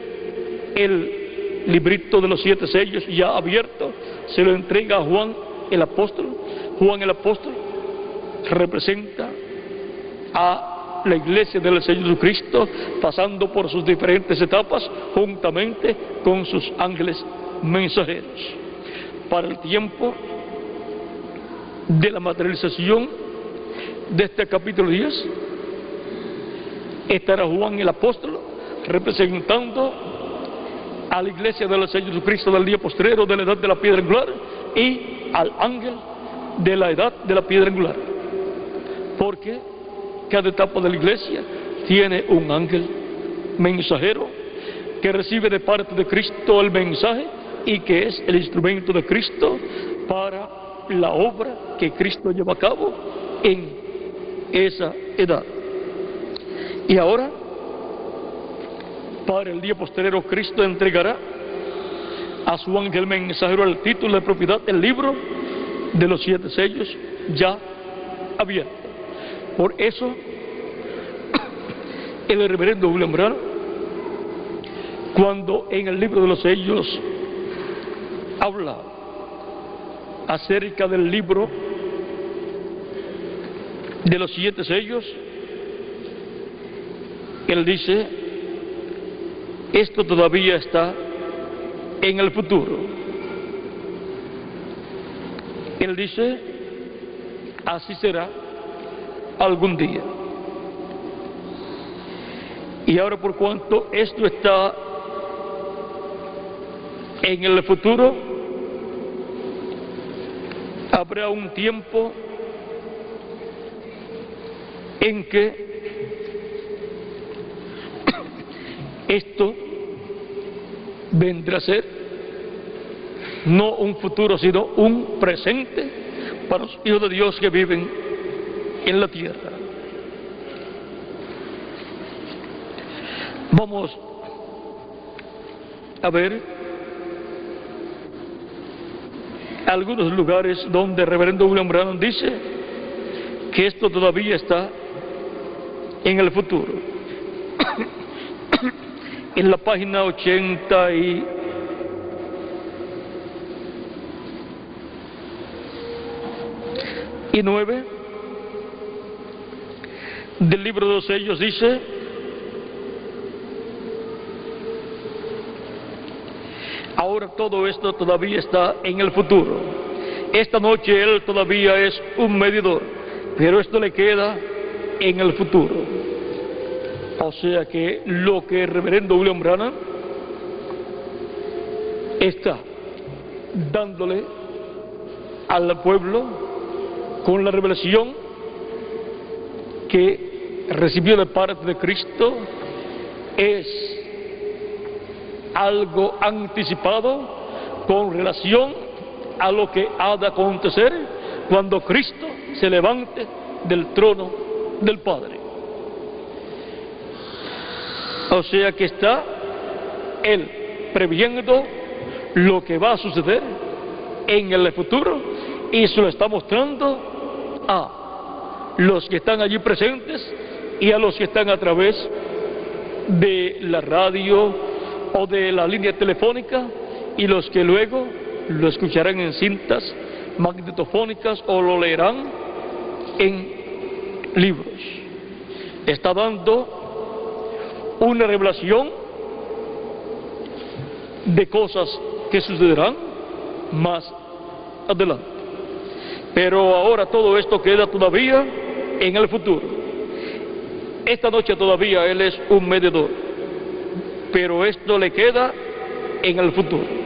el librito de los 7 sellos ya abierto, se lo entrega a Juan el apóstol. Juan el apóstol representa a la iglesia del Señor Jesucristo, pasando por sus diferentes etapas juntamente con sus ángeles mensajeros. Para el tiempo de la materialización de este capítulo 10 estará Juan el apóstol representando a la iglesia del Señor Jesucristo del día postrero, de la edad de la piedra angular, y al ángel de la edad de la piedra angular, porque cada etapa de la iglesia tiene un ángel mensajero que recibe de parte de Cristo el mensaje y que es el instrumento de Cristo para la obra que Cristo lleva a cabo en esa edad. Y ahora, para el día postrero, Cristo entregará a su ángel mensajero el título de propiedad del libro de los 7 sellos ya abierto. Por eso, el reverendo William Branham, cuando en el libro de los sellos habla acerca del libro de los 7 sellos, él dice: esto todavía está en el futuro. Él dice: así será algún día. Y ahora, por cuanto esto está en el futuro, habrá un tiempo en que esto vendrá a ser no un futuro, sino un presente para los hijos de Dios que viven en la tierra. Vamos a ver algunos lugares donde el reverendo William Branham dice que esto todavía está en el futuro. En la página 89 del libro de los sellos dice: ahora todo esto todavía está en el futuro. Esta noche él todavía es un medidor, pero esto le queda en el futuro. O sea que lo que el reverendo William Branham está dándole al pueblo con la revelación que recibió de parte de Cristo es algo anticipado con relación a lo que ha de acontecer cuando Cristo se levante del trono del Padre. O sea que está él previendo lo que va a suceder en el futuro y se lo está mostrando a los que están allí presentes y a los que están a través de la radio o de la línea telefónica, y los que luego lo escucharán en cintas magnetofónicas o lo leerán en libros. Está dando una revelación de cosas que sucederán más adelante. Pero ahora todo esto queda todavía en el futuro. Esta noche todavía él es un medidor, pero esto le queda en el futuro.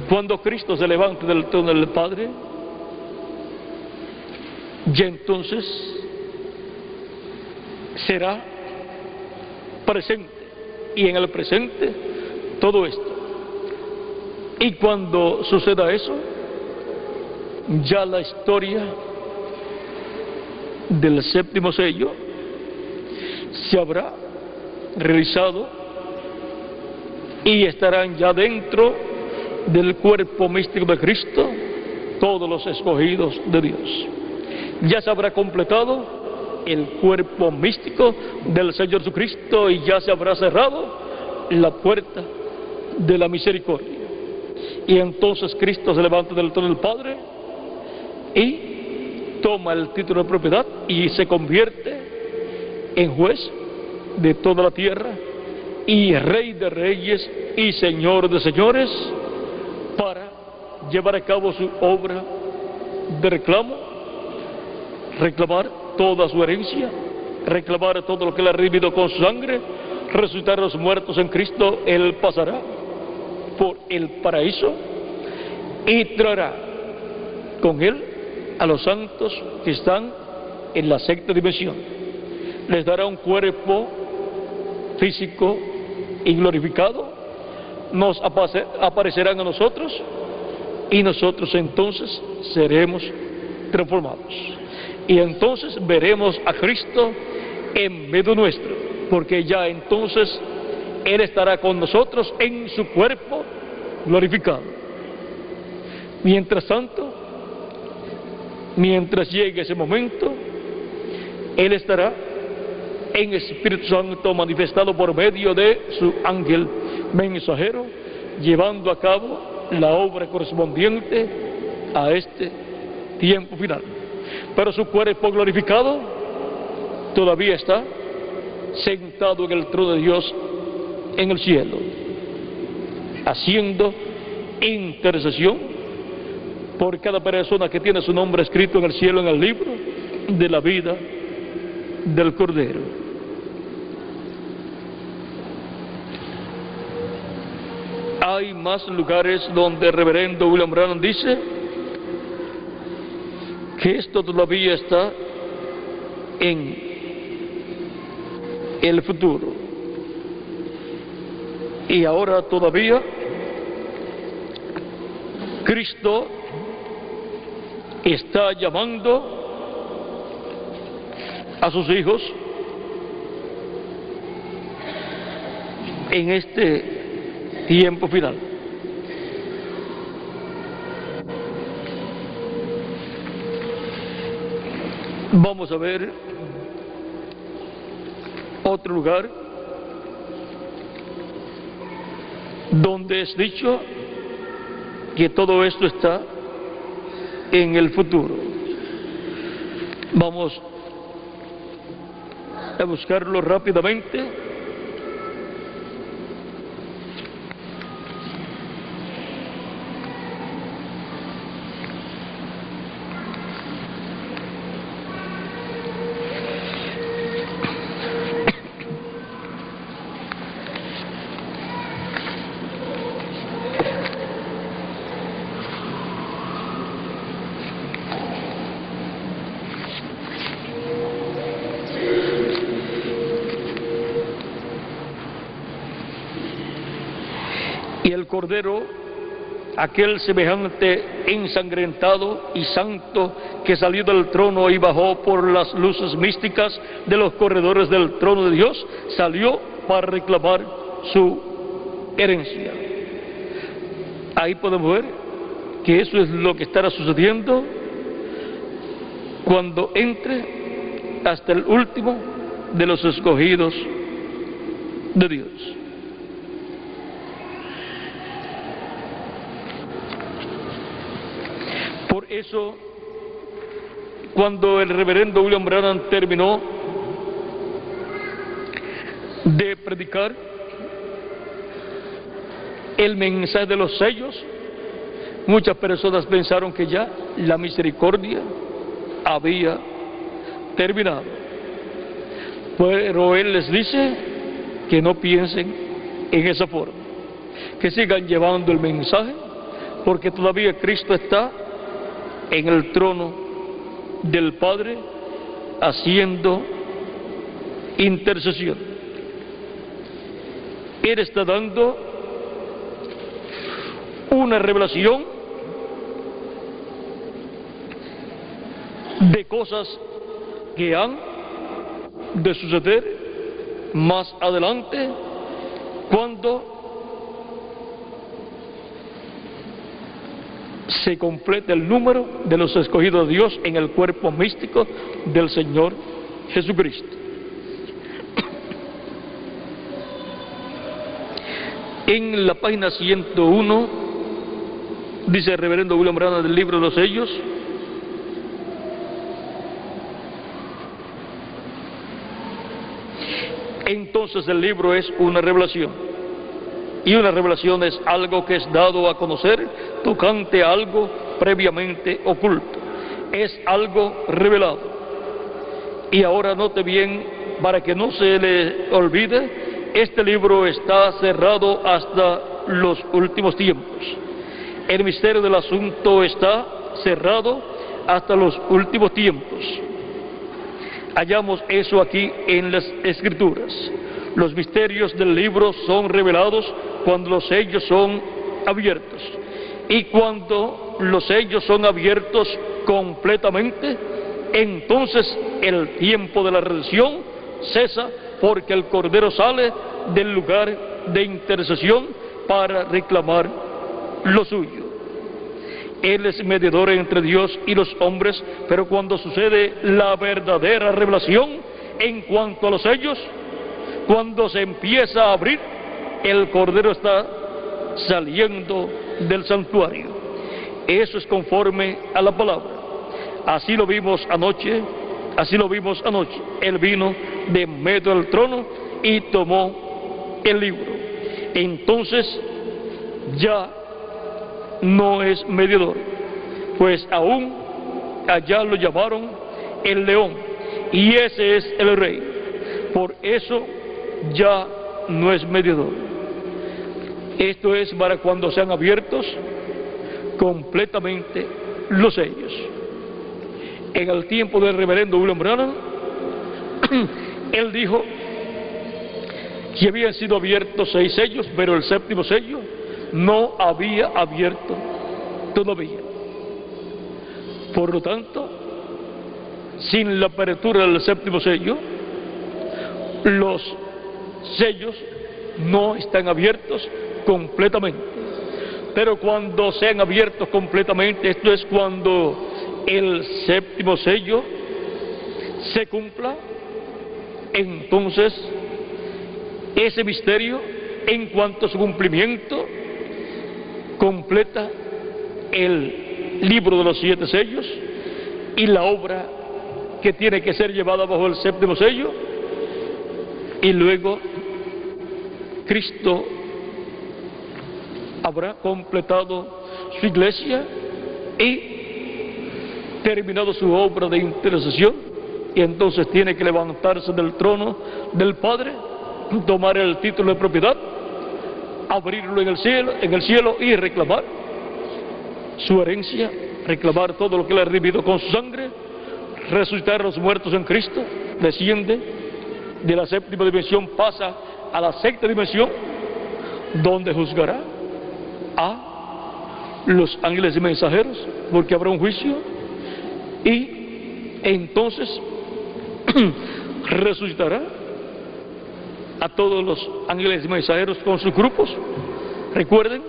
Cuando Cristo se levante del trono del Padre, ya entonces será presente, y en el presente todo esto. Y cuando suceda eso, ya la historia del séptimo sello se habrá realizado y estarán ya dentro del cuerpo místico de Cristo, todos los escogidos de Dios. Ya se habrá completado el cuerpo místico del Señor Jesucristo y ya se habrá cerrado la puerta de la misericordia. Y entonces Cristo se levanta del trono del Padre y toma el título de propiedad y se convierte en juez de toda la tierra y Rey de reyes y Señor de señores, para llevar a cabo su obra de reclamo, reclamar toda su herencia, reclamar todo lo que él ha redimido con su sangre, resucitar a los muertos en Cristo. Él pasará por el paraíso y traerá con él a los santos que están en la sexta dimensión. Les dará un cuerpo físico y glorificado, nos aparecerán a nosotros y nosotros entonces seremos transformados. Y entonces veremos a Cristo en medio nuestro, porque ya entonces Él estará con nosotros en su cuerpo glorificado. Mientras tanto, mientras llegue ese momento, Él estará en Espíritu Santo manifestado por medio de su ángel mensajero, llevando a cabo la obra correspondiente a este tiempo final. Pero su cuerpo glorificado todavía está sentado en el trono de Dios en el cielo, haciendo intercesión por cada persona que tiene su nombre escrito en el cielo, en el libro de la vida del Cordero. Hay más lugares donde el reverendo William Branham dice que esto todavía está en el futuro. Y ahora todavía Cristo está llamando a sus hijos en este tiempo final. Vamos a ver otro lugar donde es dicho que todo esto está en el futuro. Vamos a buscarlo rápidamente. Y el Cordero, aquel semejante ensangrentado y santo que salió del trono y bajó por las luces místicas de los corredores del trono de Dios, salió para reclamar su herencia. Ahí podemos ver que eso es lo que estará sucediendo cuando entre hasta el último de los escogidos de Dios. Por eso, cuando el reverendo William Branham terminó de predicar el mensaje de los sellos, muchas personas pensaron que ya la misericordia había terminado. Pero él les dice que no piensen en esa forma, que sigan llevando el mensaje, porque todavía Cristo está en el trono del Padre haciendo intercesión. Él está dando una revelación de cosas que han de suceder más adelante, cuando se completa el número de los escogidos de Dios en el cuerpo místico del Señor Jesucristo. En la página 101 dice el reverendo William Branham del libro de los sellos: entonces el libro es una revelación, y una revelación es algo que es dado a conocer tocante a algo previamente oculto, es algo revelado. Y ahora note bien, para que no se le olvide, este libro está cerrado hasta los últimos tiempos. El misterio del asunto está cerrado hasta los últimos tiempos. Hallamos eso aquí en las Escrituras. Los misterios del libro son revelados cuando los sellos son abiertos. Y cuando los sellos son abiertos completamente, entonces el tiempo de la redención cesa, porque el Cordero sale del lugar de intercesión para reclamar lo suyo. Él es mediador entre Dios y los hombres, pero cuando sucede la verdadera revelación en cuanto a los sellos, cuando se empieza a abrir, el Cordero está saliendo del santuario. Eso es conforme a la palabra. Así lo vimos anoche, Él vino de medio del trono y tomó el libro. Entonces ya no es mediador, pues aún allá lo llamaron el león, y ese es el rey. Por eso ya no es mediador. Esto es para cuando sean abiertos completamente los sellos. En el tiempo del reverendo William Branham, él dijo que habían sido abiertos 6 sellos, pero el 7º sello no había abierto todavía. Por lo tanto, sin la apertura del 7º sello, los sellos no están abiertos completamente. Pero cuando sean abiertos completamente, esto es cuando el 7º sello se cumpla, entonces ese misterio, en cuanto a su cumplimiento, completa el libro de los 7 sellos y la obra que tiene que ser llevada bajo el 7º sello, y luego Cristo habrá completado su iglesia y terminado su obra de intercesión, y entonces tiene que levantarse del trono del Padre, tomar el título de propiedad, abrirlo en el cielo y reclamar su herencia, reclamar todo lo que le ha redimido con su sangre, resucitar a los muertos en Cristo, desciende de la 7ª dimensión, pasa a la 6ª dimensión, donde juzgará a los ángeles y mensajeros, porque habrá un juicio, y entonces resucitará a todos los ángeles y mensajeros con sus grupos. Recuerden,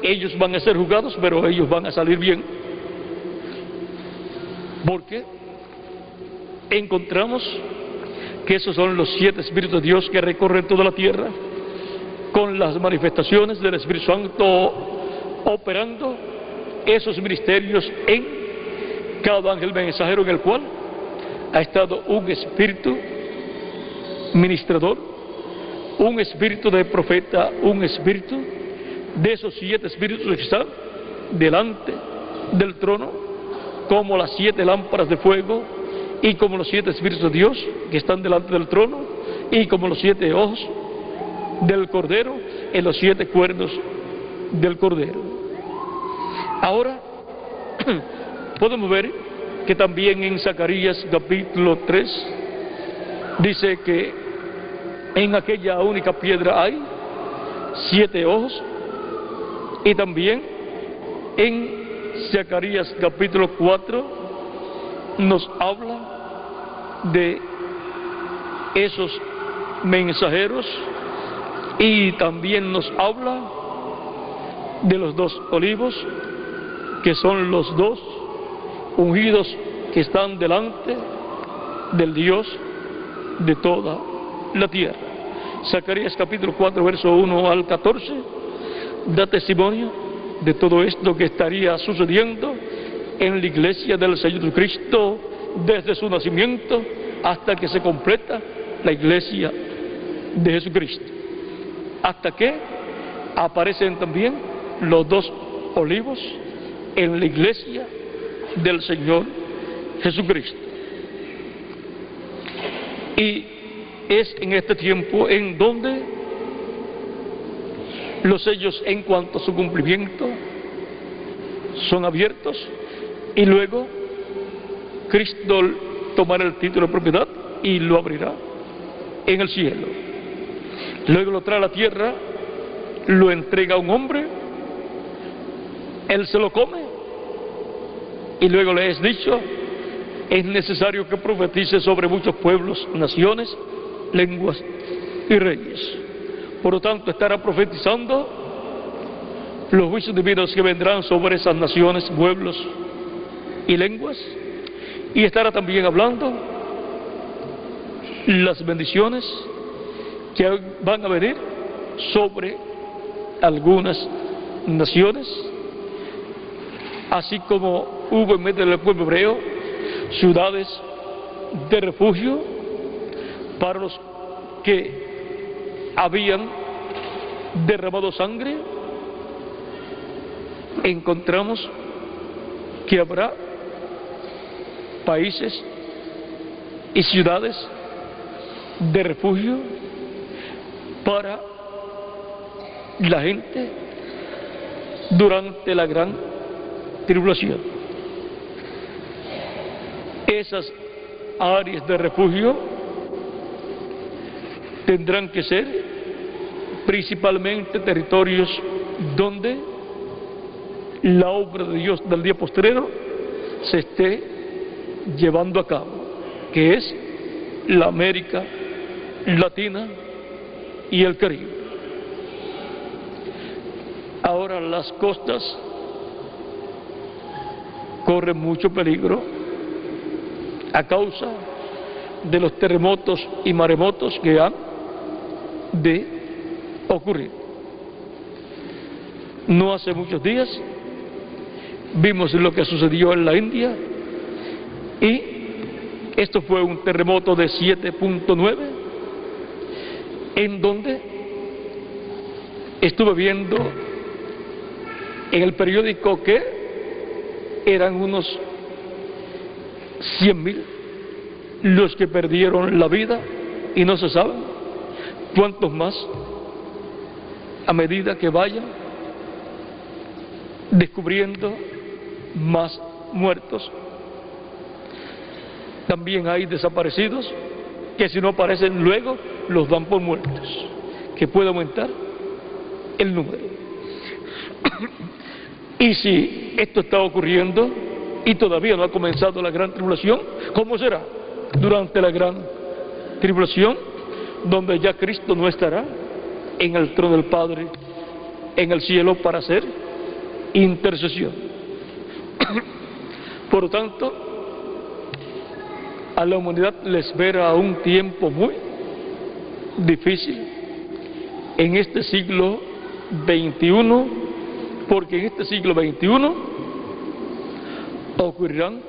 ellos van a ser juzgados, pero ellos van a salir bien, porque encontramos que esos son los 7 Espíritus de Dios que recorren toda la tierra, con las manifestaciones del Espíritu Santo operando esos ministerios en cada ángel mensajero, en el cual ha estado un espíritu ministrador, un espíritu de profeta, un espíritu de esos 7 espíritus que están delante del trono, como las 7 lámparas de fuego, y como los 7 espíritus de Dios que están delante del trono, y como los 7 ojos del Cordero en los 7 cuernos del Cordero. Ahora podemos ver que también en Zacarías capítulo 3 dice que en aquella única piedra hay 7 ojos, y también en Zacarías capítulo 4 nos habla de esos mensajeros, y también nos habla de los 2 olivos que son los dos ungidos que están delante del Dios de toda la tierra. Zacarías capítulo 4, verso 1 al 14, da testimonio de todo esto que estaría sucediendo en la iglesia del Señor Jesucristo desde su nacimiento hasta que se completa la iglesia de Jesucristo, hasta que aparecen también los dos olivos en la iglesia del Señor Jesucristo. Y es en este tiempo en donde los sellos en cuanto a su cumplimiento son abiertos y luego Cristo tomará el título de propiedad y lo abrirá en el cielo. Luego lo trae a la tierra, lo entrega a un hombre, él se lo come y luego le es dicho: es necesario que profetice sobre muchos pueblos, naciones, lenguas y reyes. Por lo tanto, estará profetizando los juicios divinos que vendrán sobre esas naciones, pueblos y lenguas, y estará también hablando las bendiciones que van a venir sobre algunas naciones, así como hubo en medio del pueblo hebreo ciudades de refugio para los que habían derramado sangre. Encontramos que habrá países y ciudades de refugio para la gente durante la gran tribulación. Esas áreas de refugio tendrán que ser principalmente territorios donde la obra de Dios del día postrero se esté llevando a cabo, que es la América Latina y el Caribe. Ahora las costas corren mucho peligro a causa de los terremotos y maremotos que han de ocurrir. No hace muchos días vimos lo que sucedió en la India, y esto fue un terremoto de 7.9, en donde estuve viendo en el periódico que eran unos 100,000 los que perdieron la vida, y no se sabe cuántos más a medida que vayan descubriendo más muertos. También hay desaparecidos que si no aparecen luego los dan por muertos, que puede aumentar el número. Y si esto está ocurriendo y todavía no ha comenzado la gran tribulación, ¿cómo será durante la gran tribulación, donde ya Cristo no estará en el trono del Padre en el cielo para hacer intercesión? Por lo tanto, a la humanidad le espera un tiempo muy difícil en este siglo XXI, porque en este siglo XXI ocurrirán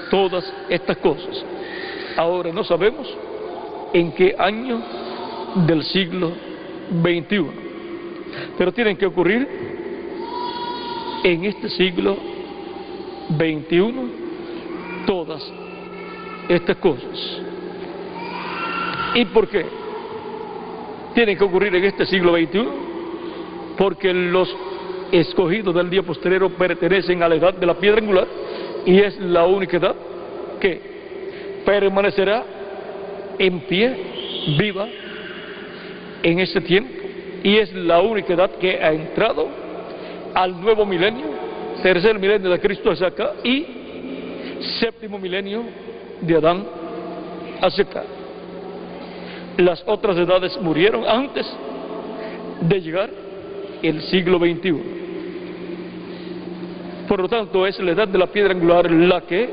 todas estas cosas. Ahora no sabemos en qué año del siglo XXI, pero tienen que ocurrir en este siglo XXI todas estas cosas. ¿Y por qué tienen que ocurrir en este siglo XXI? Porque los escogidos del día postrero pertenecen a la edad de la piedra angular, y es la única edad que permanecerá en pie, viva en ese tiempo, y es la única edad que ha entrado al nuevo milenio, tercer milenio de Cristo hacia acá y séptimo milenio de Adán hacia acá. Las otras edades murieron antes de llegar el siglo XXI. Por lo tanto, es la edad de la piedra angular la que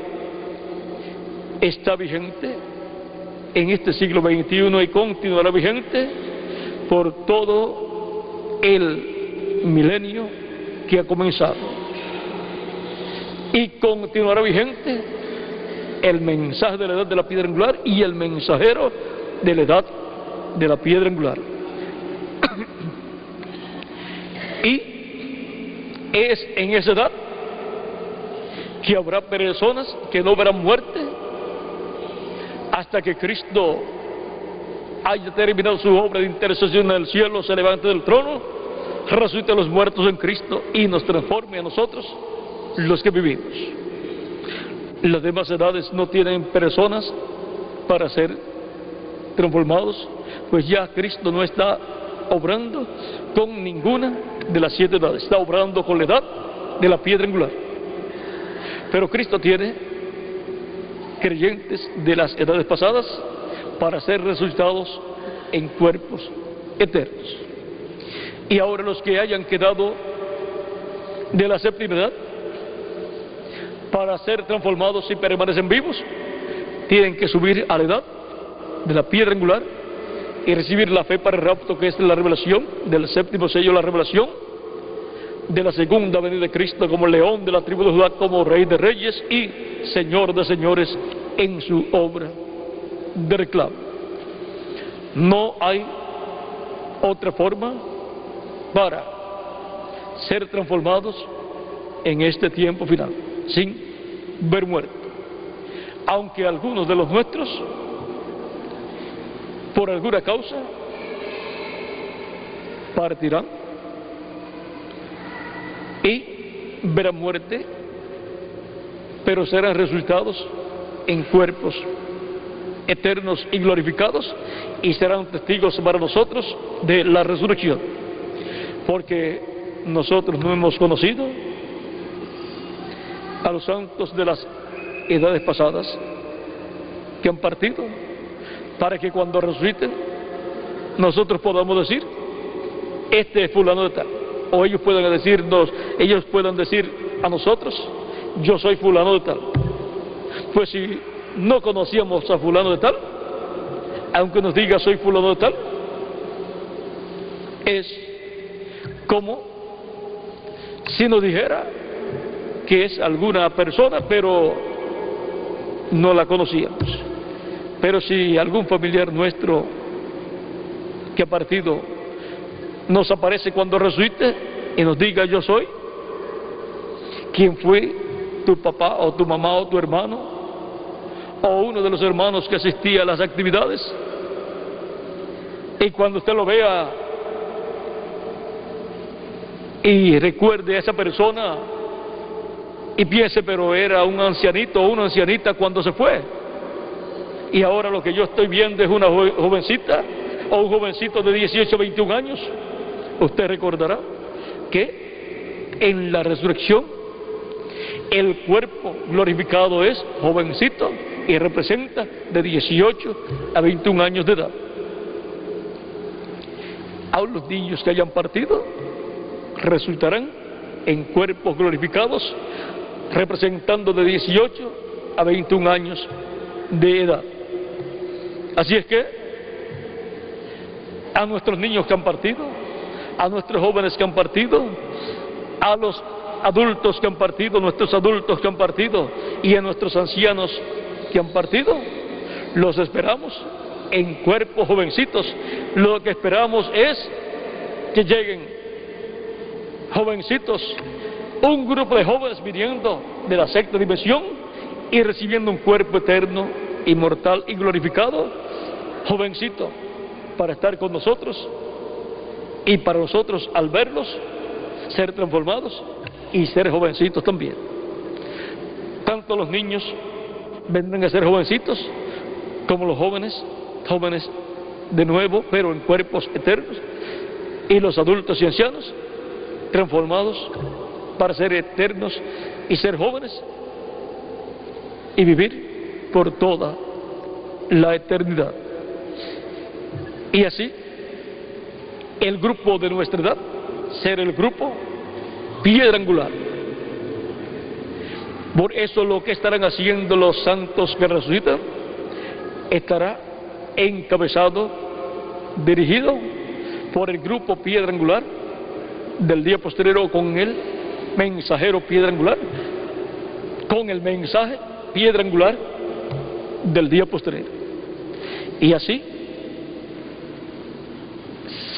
está vigente en este siglo XXI y continuará vigente por todo el milenio que ha comenzado. Y continuará vigente el mensaje de la edad de la piedra angular y el mensajero de la edad de la piedra angular. Y es en esa edad que habrá personas que no verán muerte hasta que Cristo haya terminado su obra de intercesión en el cielo, se levante del trono, resucite a los muertos en Cristo y nos transforme a nosotros, los que vivimos. Las demás edades no tienen personas para ser transformados, pues ya Cristo no está obrando con ninguna de las 7 edades, está obrando con la edad de la piedra angular. Pero Cristo tiene creyentes de las edades pasadas para ser resucitados en cuerpos eternos. Y ahora los que hayan quedado de la séptima edad para ser transformados y permanecen vivos, tienen que subir a la edad de la piedra angular y recibir la fe para el rapto, que es la revelación del séptimo sello, la revelación de la segunda venida de Cristo como león de la tribu de Judá, como rey de reyes y señor de señores en su obra de reclamo. No hay otra forma para ser transformados en este tiempo final, sin ver muerte. Aunque algunos de los nuestros, por alguna causa, partirán y verán muerte, pero serán resucitados en cuerpos eternos y glorificados y serán testigos para nosotros de la resurrección, porque nosotros no hemos conocido a los santos de las edades pasadas que han partido, para que cuando resuciten nosotros podamos decir: este es fulano de tal. O ellos puedan decir a nosotros: yo soy fulano de tal. Pues si no conocíamos a fulano de tal, aunque nos diga soy fulano de tal, es como si nos dijera que es alguna persona, pero no la conocíamos. Pero si algún familiar nuestro que ha partido nos aparece cuando resucite y nos diga: yo soy, ¿quién fue? Tu papá o tu mamá o tu hermano o uno de los hermanos que asistía a las actividades. Y cuando usted lo vea y recuerde a esa persona y piense: pero era un ancianito o una ancianita cuando se fue, y ahora lo que yo estoy viendo es una jovencita o un jovencito de 18 o 21 años, usted recordará que en la resurrección el cuerpo glorificado es jovencito y representa de 18 a 21 años de edad. A los niños que hayan partido resultarán en cuerpos glorificados representando de 18 a 21 años de edad. Así es que a nuestros niños que han partido, a nuestros jóvenes que han partido, a los adultos que han partido, nuestros adultos que han partido y a nuestros ancianos que han partido, los esperamos en cuerpos jovencitos. Lo que esperamos es que lleguen jovencitos, un grupo de jóvenes viniendo de la sexta dimensión y recibiendo un cuerpo eterno, inmortal y glorificado, jovencito, para estar con nosotros y para nosotros al verlos ser transformados y ser jovencitos también. Tanto los niños vendrán a ser jovencitos como los jóvenes de nuevo, pero en cuerpos eternos, y los adultos y ancianos transformados para ser eternos y ser jóvenes y vivir por toda la eternidad. Y así el grupo de nuestra edad ser el grupo piedra angular, Por eso lo que estarán haciendo los santos que resucitan estará encabezado, dirigido por el grupo piedra angular del día posterior, con el mensajero piedra angular, con el mensaje piedra angular del día posterior. Y así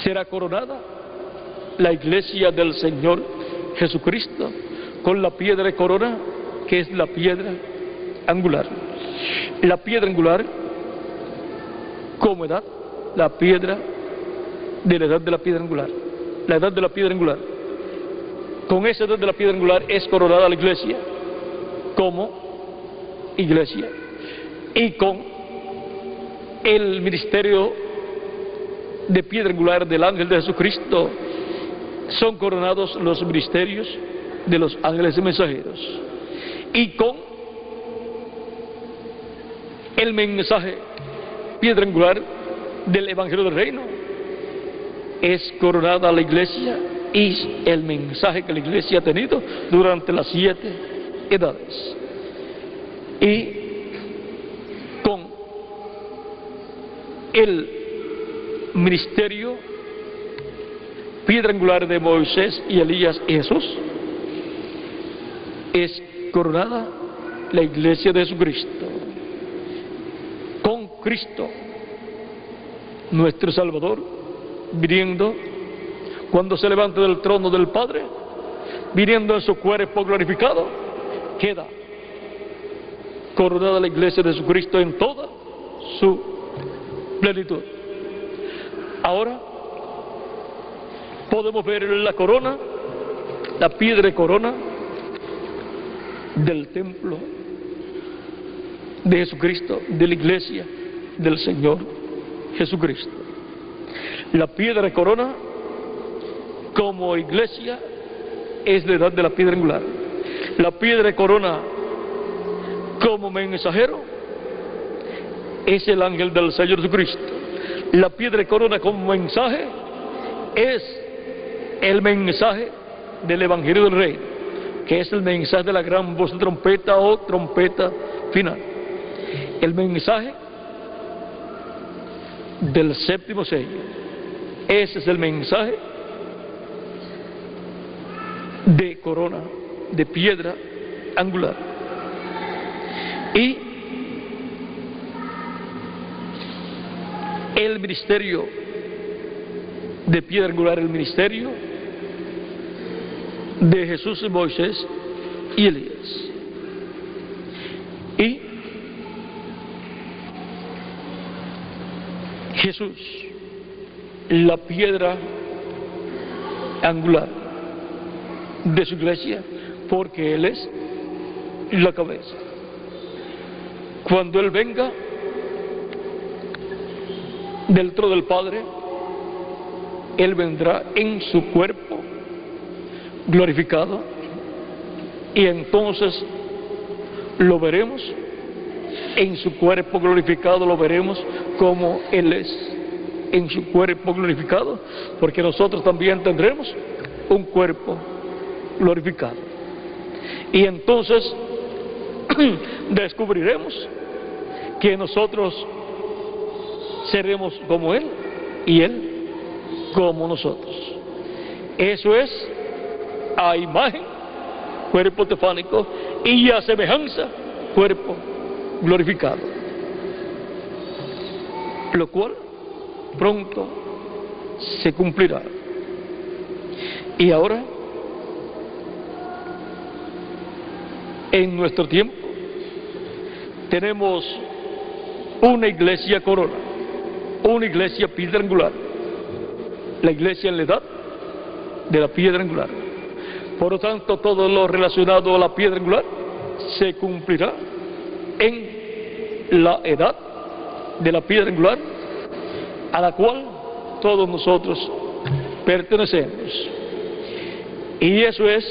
será coronada la iglesia del Señor Jesucristo con la piedra de corona, que es la piedra angular. La piedra angular como edad, la piedra de la edad de la piedra angular, la edad de la piedra angular. Con esa edad de la piedra angular es coronada la iglesia como iglesia, y con el ministerio de piedra angular del ángel de Jesucristo son coronados los ministerios de los ángeles y mensajeros, y con el mensaje piedra angular del evangelio del reino es coronada la iglesia, y el mensaje que la iglesia ha tenido durante las 7 edades, y con el ministerio piedra angular de Moisés y Elías y Jesús es coronada la iglesia de Jesucristo, con Cristo nuestro Salvador viniendo cuando se levante del trono del Padre, viniendo en su cuerpo glorificado. Queda coronada la iglesia de Jesucristo en toda su plenitud. Ahora podemos ver la corona, la piedra de corona del templo de Jesucristo, de la iglesia del Señor Jesucristo. La piedra de corona como iglesia es la edad de la piedra angular. La piedra de corona como mensajero es el ángel del Señor Jesucristo. La piedra de corona como mensaje es el mensaje del evangelio del reino, que es el mensaje de la gran voz de trompeta o trompeta final. El mensaje del séptimo sello, ese es el mensaje de corona, de piedra angular. Y el ministerio de piedra angular, el ministerio de Jesús y Moisés y Elías. Y Jesús, la piedra angular de su iglesia, porque Él es la cabeza. Cuando Él venga del trono del Padre, Él vendrá en su cuerpo glorificado, y entonces lo veremos en su cuerpo glorificado, lo veremos como Él es en su cuerpo glorificado, porque nosotros también tendremos un cuerpo glorificado. Y entonces descubriremos que nosotros seremos como Él y Él como nosotros. Eso es a imagen, cuerpo teofánico, y a semejanza, cuerpo glorificado, lo cual pronto se cumplirá. Y ahora, en nuestro tiempo, tenemos una iglesia corona, una iglesia piedra angular, la iglesia en la edad de la piedra angular. Por lo tanto, todo lo relacionado a la piedra angular se cumplirá en la edad de la piedra angular, a la cual todos nosotros pertenecemos. Y eso es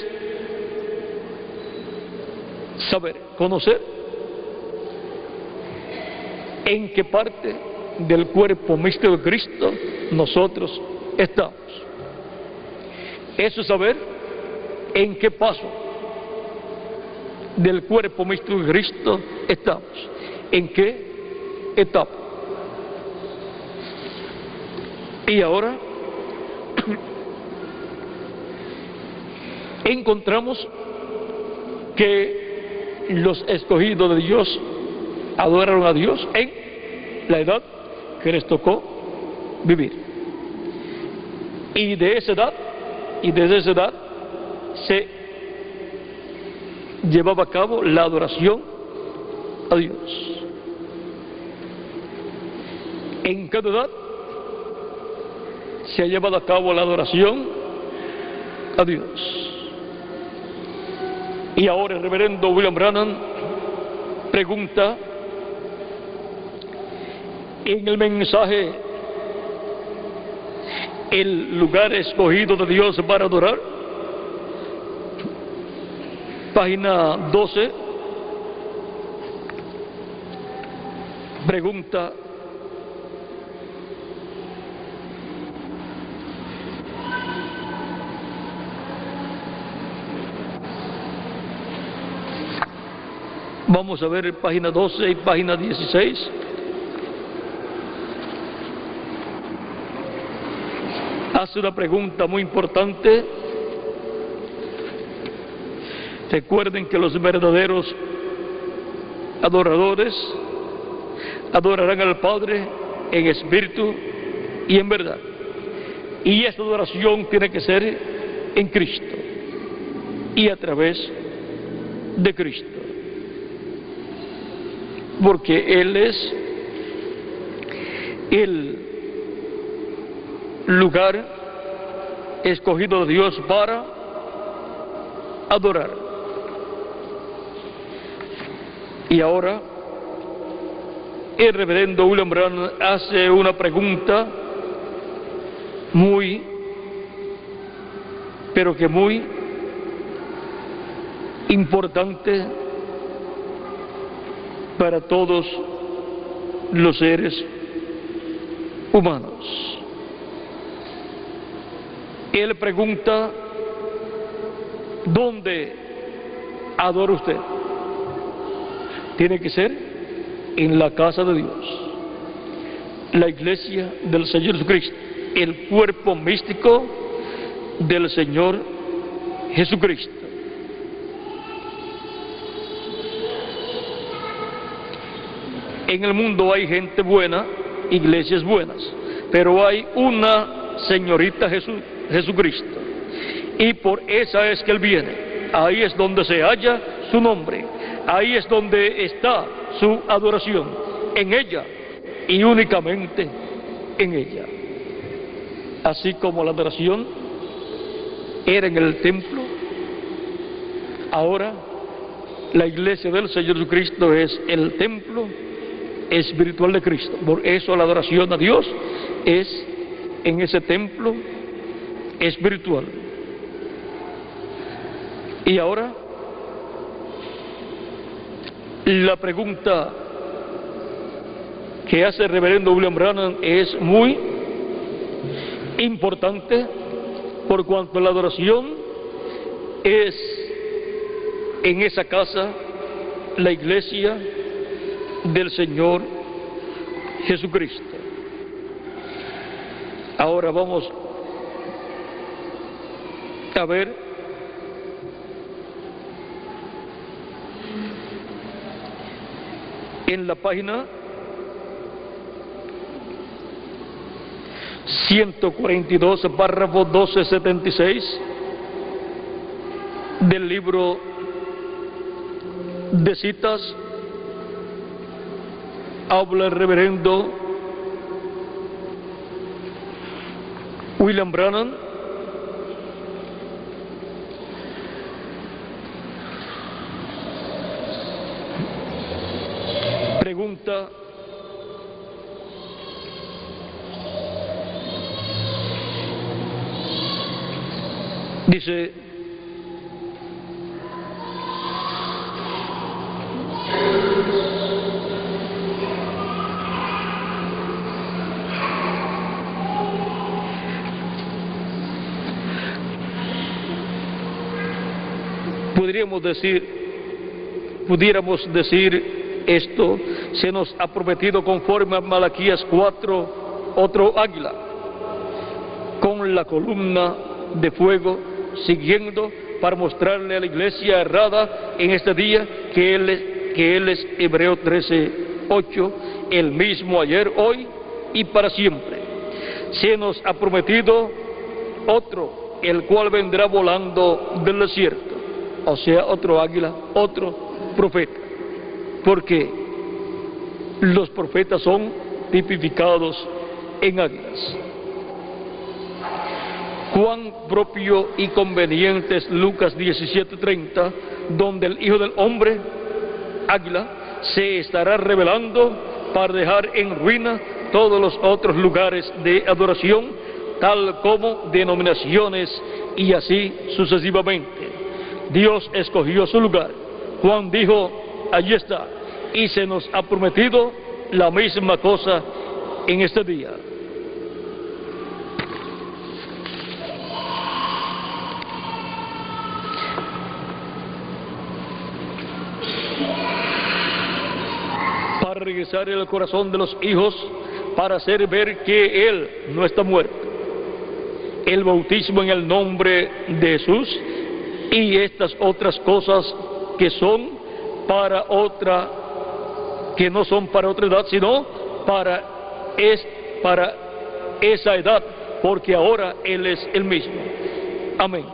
saber, conocer en qué parte del cuerpo místico de Cristo nosotros estamos. Eso es saber en qué paso del cuerpo místico de Cristo estamos. ¿En qué etapa? Y ahora encontramos que los escogidos de Dios adoraron a Dios en la edad que les tocó vivir. Y de esa edad, y desde esa edad, se llevaba a cabo la adoración a Dios. En cada edad se ha llevado a cabo la adoración a Dios. Y ahora el reverendo William Branham pregunta en el mensaje: ¿el lugar escogido de Dios para adorar? Página 12, pregunta: vamos a ver página 12 y página 16. Hace una pregunta muy importante. Recuerden que los verdaderos adoradores adorarán al Padre en espíritu y en verdad. Y esta adoración tiene que ser en Cristo y a través de Cristo, porque Él es el lugar escogido de Dios para adorar. Y ahora el reverendo William Branham hace una pregunta muy, pero que muy importante para todos los seres humanos. Él pregunta: ¿dónde adora usted? Tiene que ser en la casa de Dios, la iglesia del Señor Jesucristo, el cuerpo místico del Señor Jesucristo. En el mundo hay gente buena, iglesias buenas, pero hay una señorita Jesucristo, y por esa es que Él viene. Ahí es donde se halla su nombre, ahí es donde está su adoración, en ella y únicamente en ella. Así como la adoración era en el templo, ahora la iglesia del Señor Jesucristo es el templo espiritual de Cristo. Por eso la adoración a Dios es en ese templo espiritual. Y ahora la pregunta que hace el reverendo William Branham es muy importante, por cuanto la adoración es en esa casa, la iglesia del Señor Jesucristo. Ahora vamos a ver en la página 142, párrafo 1276 del libro de citas, habla el reverendo William Branham pregunta: dice, podríamos decir pudiéramos decir esto, se nos ha prometido conforme a Malaquías 4, otro águila, con la columna de fuego, siguiendo para mostrarle a la iglesia errada en este día que Él es Hebreo 13, 8, el mismo ayer, hoy y para siempre. Se nos ha prometido otro, el cual vendrá volando del desierto, o sea, otro águila, otro profeta, porque los profetas son tipificados en águilas. Cuán propio y conveniente es Lucas 17:30, donde el Hijo del Hombre, águila, se estará revelando para dejar en ruina todos los otros lugares de adoración, tal como denominaciones, y así sucesivamente. Dios escogió su lugar. Juan dijo, allí está, y se nos ha prometido la misma cosa en este día. Para regresar el corazón de los hijos, para hacer ver que Él no está muerto. El bautismo en el nombre de Jesús y estas otras cosas que son para otra, que no son para otra edad, sino para esa edad, porque ahora Él es el mismo. Amén.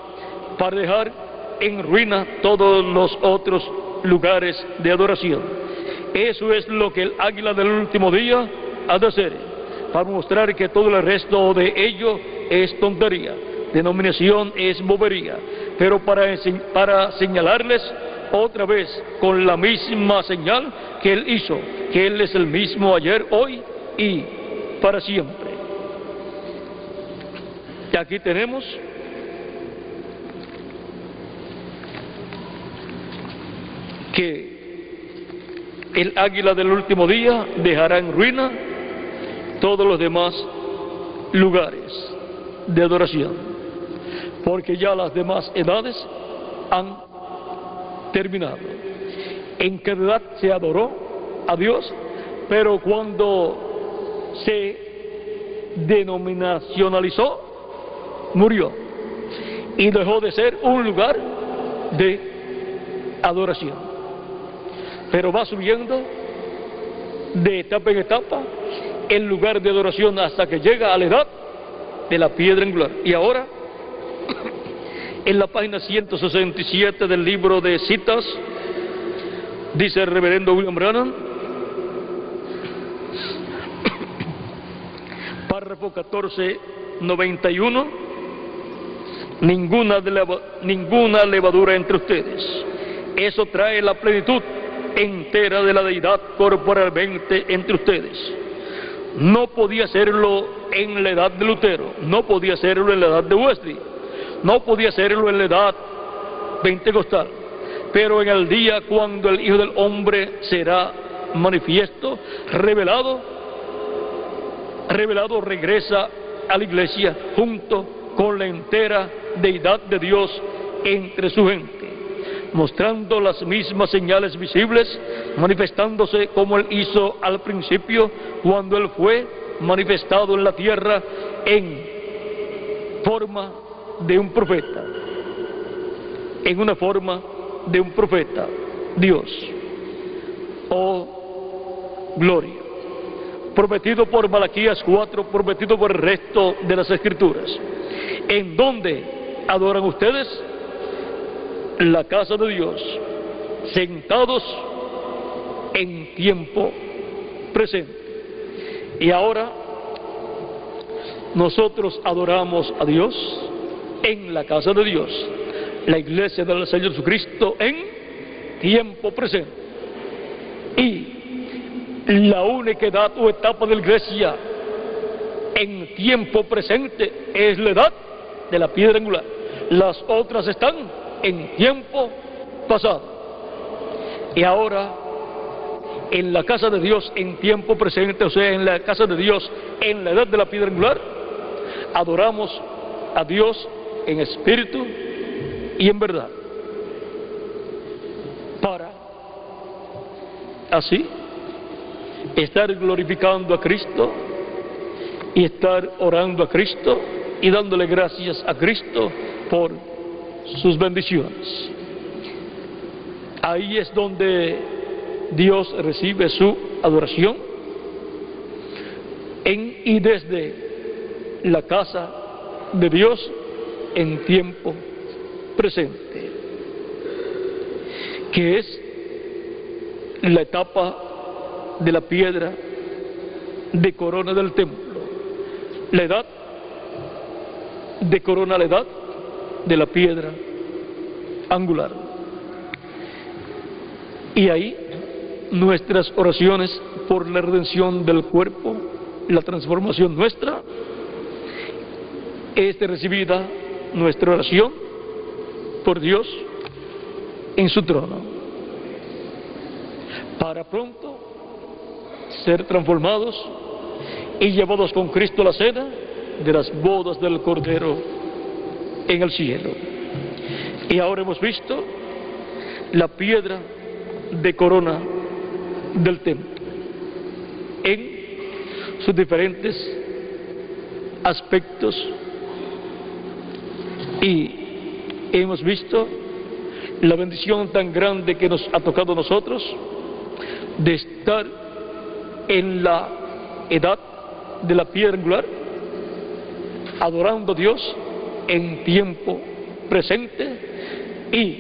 Para dejar en ruina todos los otros lugares de adoración. Eso es lo que el águila del último día ha de hacer, para mostrar que todo el resto de ello es tontería, denominación es bobería, pero para señalarles otra vez con la misma señal que Él hizo, que Él es el mismo ayer, hoy y para siempre. Y aquí tenemos que el águila del último día dejará en ruina todos los demás lugares de adoración, porque ya las demás edades han terminado. En cada edad se adoró a Dios, pero cuando se denominacionalizó, murió y dejó de ser un lugar de adoración. Pero va subiendo de etapa en etapa el lugar de adoración hasta que llega a la edad de la piedra angular. Y ahora, en la página 167 del libro de citas, dice el reverendo William Branham, párrafo 1491, ninguna levadura entre ustedes. Eso trae la plenitud entera de la deidad corporalmente entre ustedes. No podía serlo en la edad de Lutero, no podía serlo en la edad de Wesley, no podía serlo en la edad pentecostal, pero en el día cuando el Hijo del Hombre será manifiesto, revelado, regresa a la iglesia junto con la entera deidad de Dios entre su gente, mostrando las mismas señales visibles, manifestándose como Él hizo al principio cuando Él fue manifestado en la tierra en forma de un profeta, en una forma de un profeta, Dios. Oh, gloria. Prometido por Malaquías 4, prometido por el resto de las Escrituras. ¿En dónde adoran ustedes? La casa de Dios, sentados en tiempo presente. Y ahora nosotros adoramos a Dios en la casa de Dios, la iglesia del Señor Jesucristo en tiempo presente. Y la única edad o etapa de la iglesia en tiempo presente es la edad de la piedra angular. Las otras están en tiempo pasado. Y ahora en la casa de Dios en tiempo presente, o sea, en la casa de Dios en la edad de la piedra angular, adoramos a Dios en espíritu y en verdad, para así estar glorificando a Cristo y estar orando a Cristo y dándole gracias a Cristo por sus bendiciones. Ahí es donde Dios recibe su adoración en y desde la casa de Dios en tiempo presente, que es la etapa de la piedra de corona del templo, la edad de corona, la edad de la piedra angular. Y ahí nuestras oraciones por la redención del cuerpo, la transformación nuestra, es recibida nuestra oración por Dios en su trono, para pronto ser transformados y llevados con Cristo a la cena de las bodas del Cordero en el cielo. Y ahora hemos visto la piedra de corona del templo en sus diferentes aspectos, y hemos visto la bendición tan grande que nos ha tocado a nosotros de estar en la edad de la piedra angular, adorando a Dios en tiempo presente y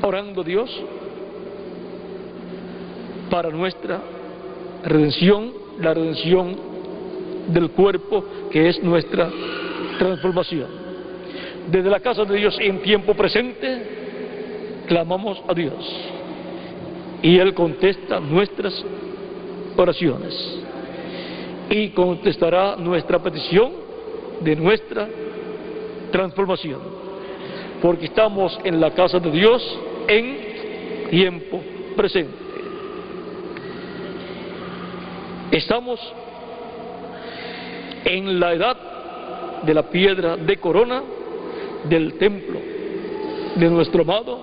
orando a Dios para nuestra redención, la redención del cuerpo, que es nuestra transformación. Desde la casa de Dios en tiempo presente clamamos a Dios y Él contesta nuestras oraciones y contestará nuestra petición de nuestra transformación, porque estamos en la casa de Dios en tiempo presente. Estamos en la edad de la piedra de corona del templo de nuestro amado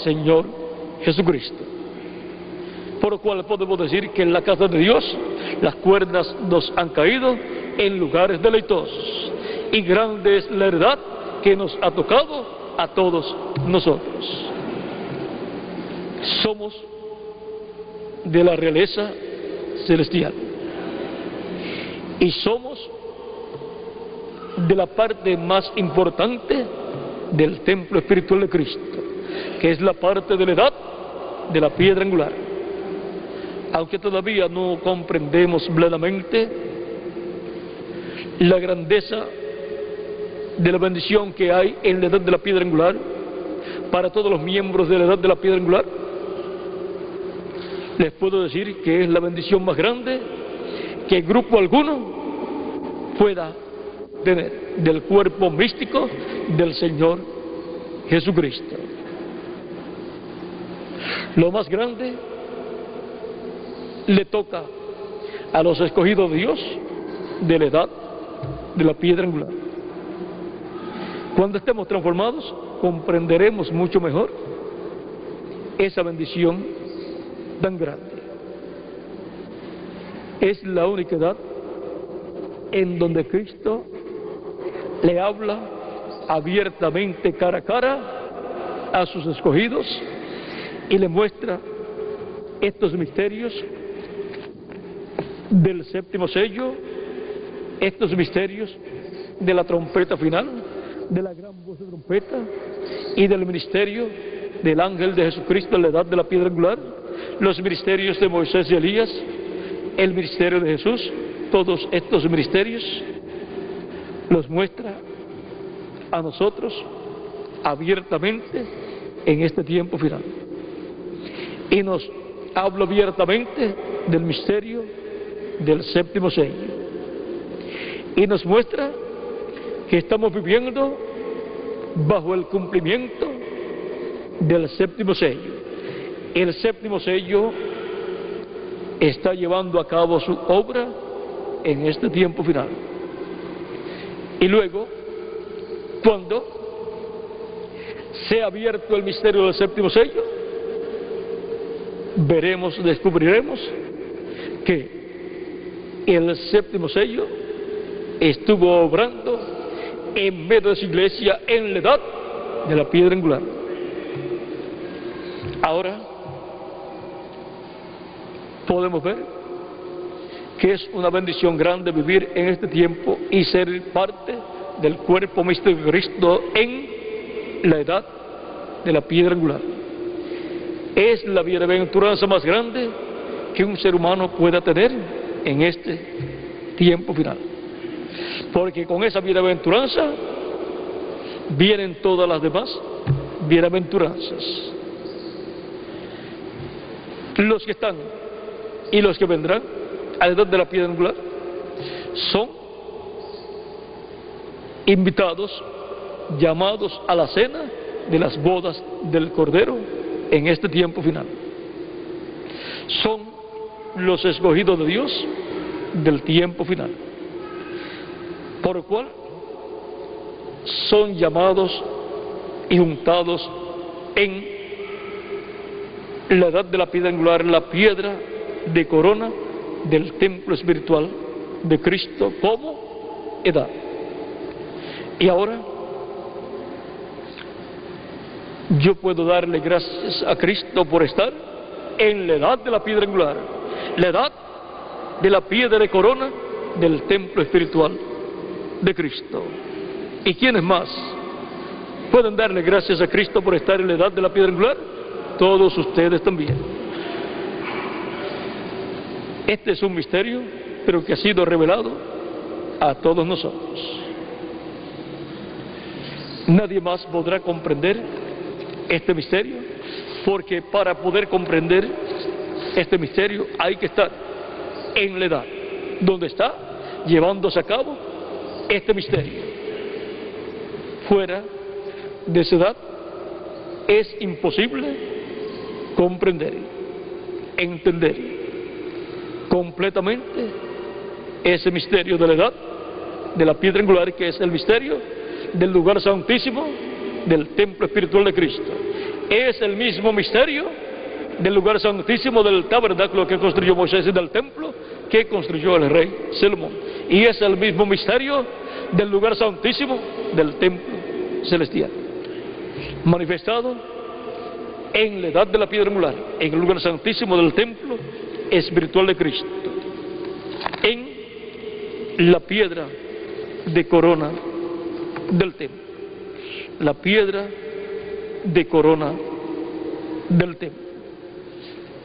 Señor Jesucristo, por lo cual podemos decir que en la casa de Dios las cuerdas nos han caído en lugares deleitosos, y grande es la heredad que nos ha tocado a todos nosotros. Somos de la realeza celestial y somos de la parte más importante del templo espiritual de Cristo, que es la parte de la edad de la piedra angular. Aunque todavía no comprendemos plenamente la grandeza de la bendición que hay en la edad de la piedra angular para todos los miembros de la edad de la piedra angular, les puedo decir que es la bendición más grande que grupo alguno pueda tener del cuerpo místico del Señor Jesucristo. Lo más grande le toca a los escogidos de Dios de la edad de la piedra angular. Cuando estemos transformados, comprenderemos mucho mejor esa bendición tan grande. Es la única edad en donde Cristo le habla abiertamente, cara a cara, a sus escogidos y le muestra estos misterios del séptimo sello, estos misterios de la trompeta final, de la gran voz de trompeta y del ministerio del ángel de Jesucristo en la edad de la piedra angular, los ministerios de Moisés y Elías, el ministerio de Jesús. Todos estos ministerios los muestra a nosotros abiertamente en este tiempo final, y nos habla abiertamente del misterio del séptimo sello, y nos muestra que estamos viviendo bajo el cumplimiento del séptimo sello. El séptimo sello está llevando a cabo su obra en este tiempo final. Y luego, cuando sea abierto el misterio del séptimo sello, descubriremos que el séptimo sello estuvo obrando en medio de su iglesia en la edad de la piedra angular. Ahora podemos ver que es una bendición grande vivir en este tiempo y ser parte del cuerpo místico de Cristo en la edad de la piedra angular. Es la bienaventuranza más grande que un ser humano pueda tener en este tiempo final, porque con esa bienaventuranza vienen todas las demás bienaventuranzas. Los que están y los que vendrán a la edad de la piedra angular son invitados, llamados a la cena de las bodas del Cordero en este tiempo final. Son los escogidos de Dios del tiempo final, por lo cual son llamados y juntados en la edad de la piedra angular, la piedra de corona del templo espiritual de Cristo como edad. Y ahora yo puedo darle gracias a Cristo por estar en la edad de la piedra angular, la edad de la piedra de corona del templo espiritual de Cristo. ¿Y quiénes más pueden darle gracias a Cristo por estar en la edad de la piedra angular? Todos ustedes también. Este es un misterio, pero que ha sido revelado a todos nosotros. Nadie más podrá comprender este misterio, porque para poder comprender este misterio hay que estar en la edad donde está llevándose a cabo este misterio. Fuera de esa edad es imposible comprender, entender completamente ese misterio de la edad de la piedra angular, que es el misterio del lugar santísimo del templo espiritual de Cristo. Es el mismo misterio del lugar santísimo del tabernáculo que construyó Moisés y del templo que construyó el rey Salomón. Y es el mismo misterio del lugar santísimo del templo celestial, manifestado en la edad de la piedra angular, en el lugar santísimo del templo espiritual de Cristo, en la piedra de corona del templo, la piedra de corona del templo.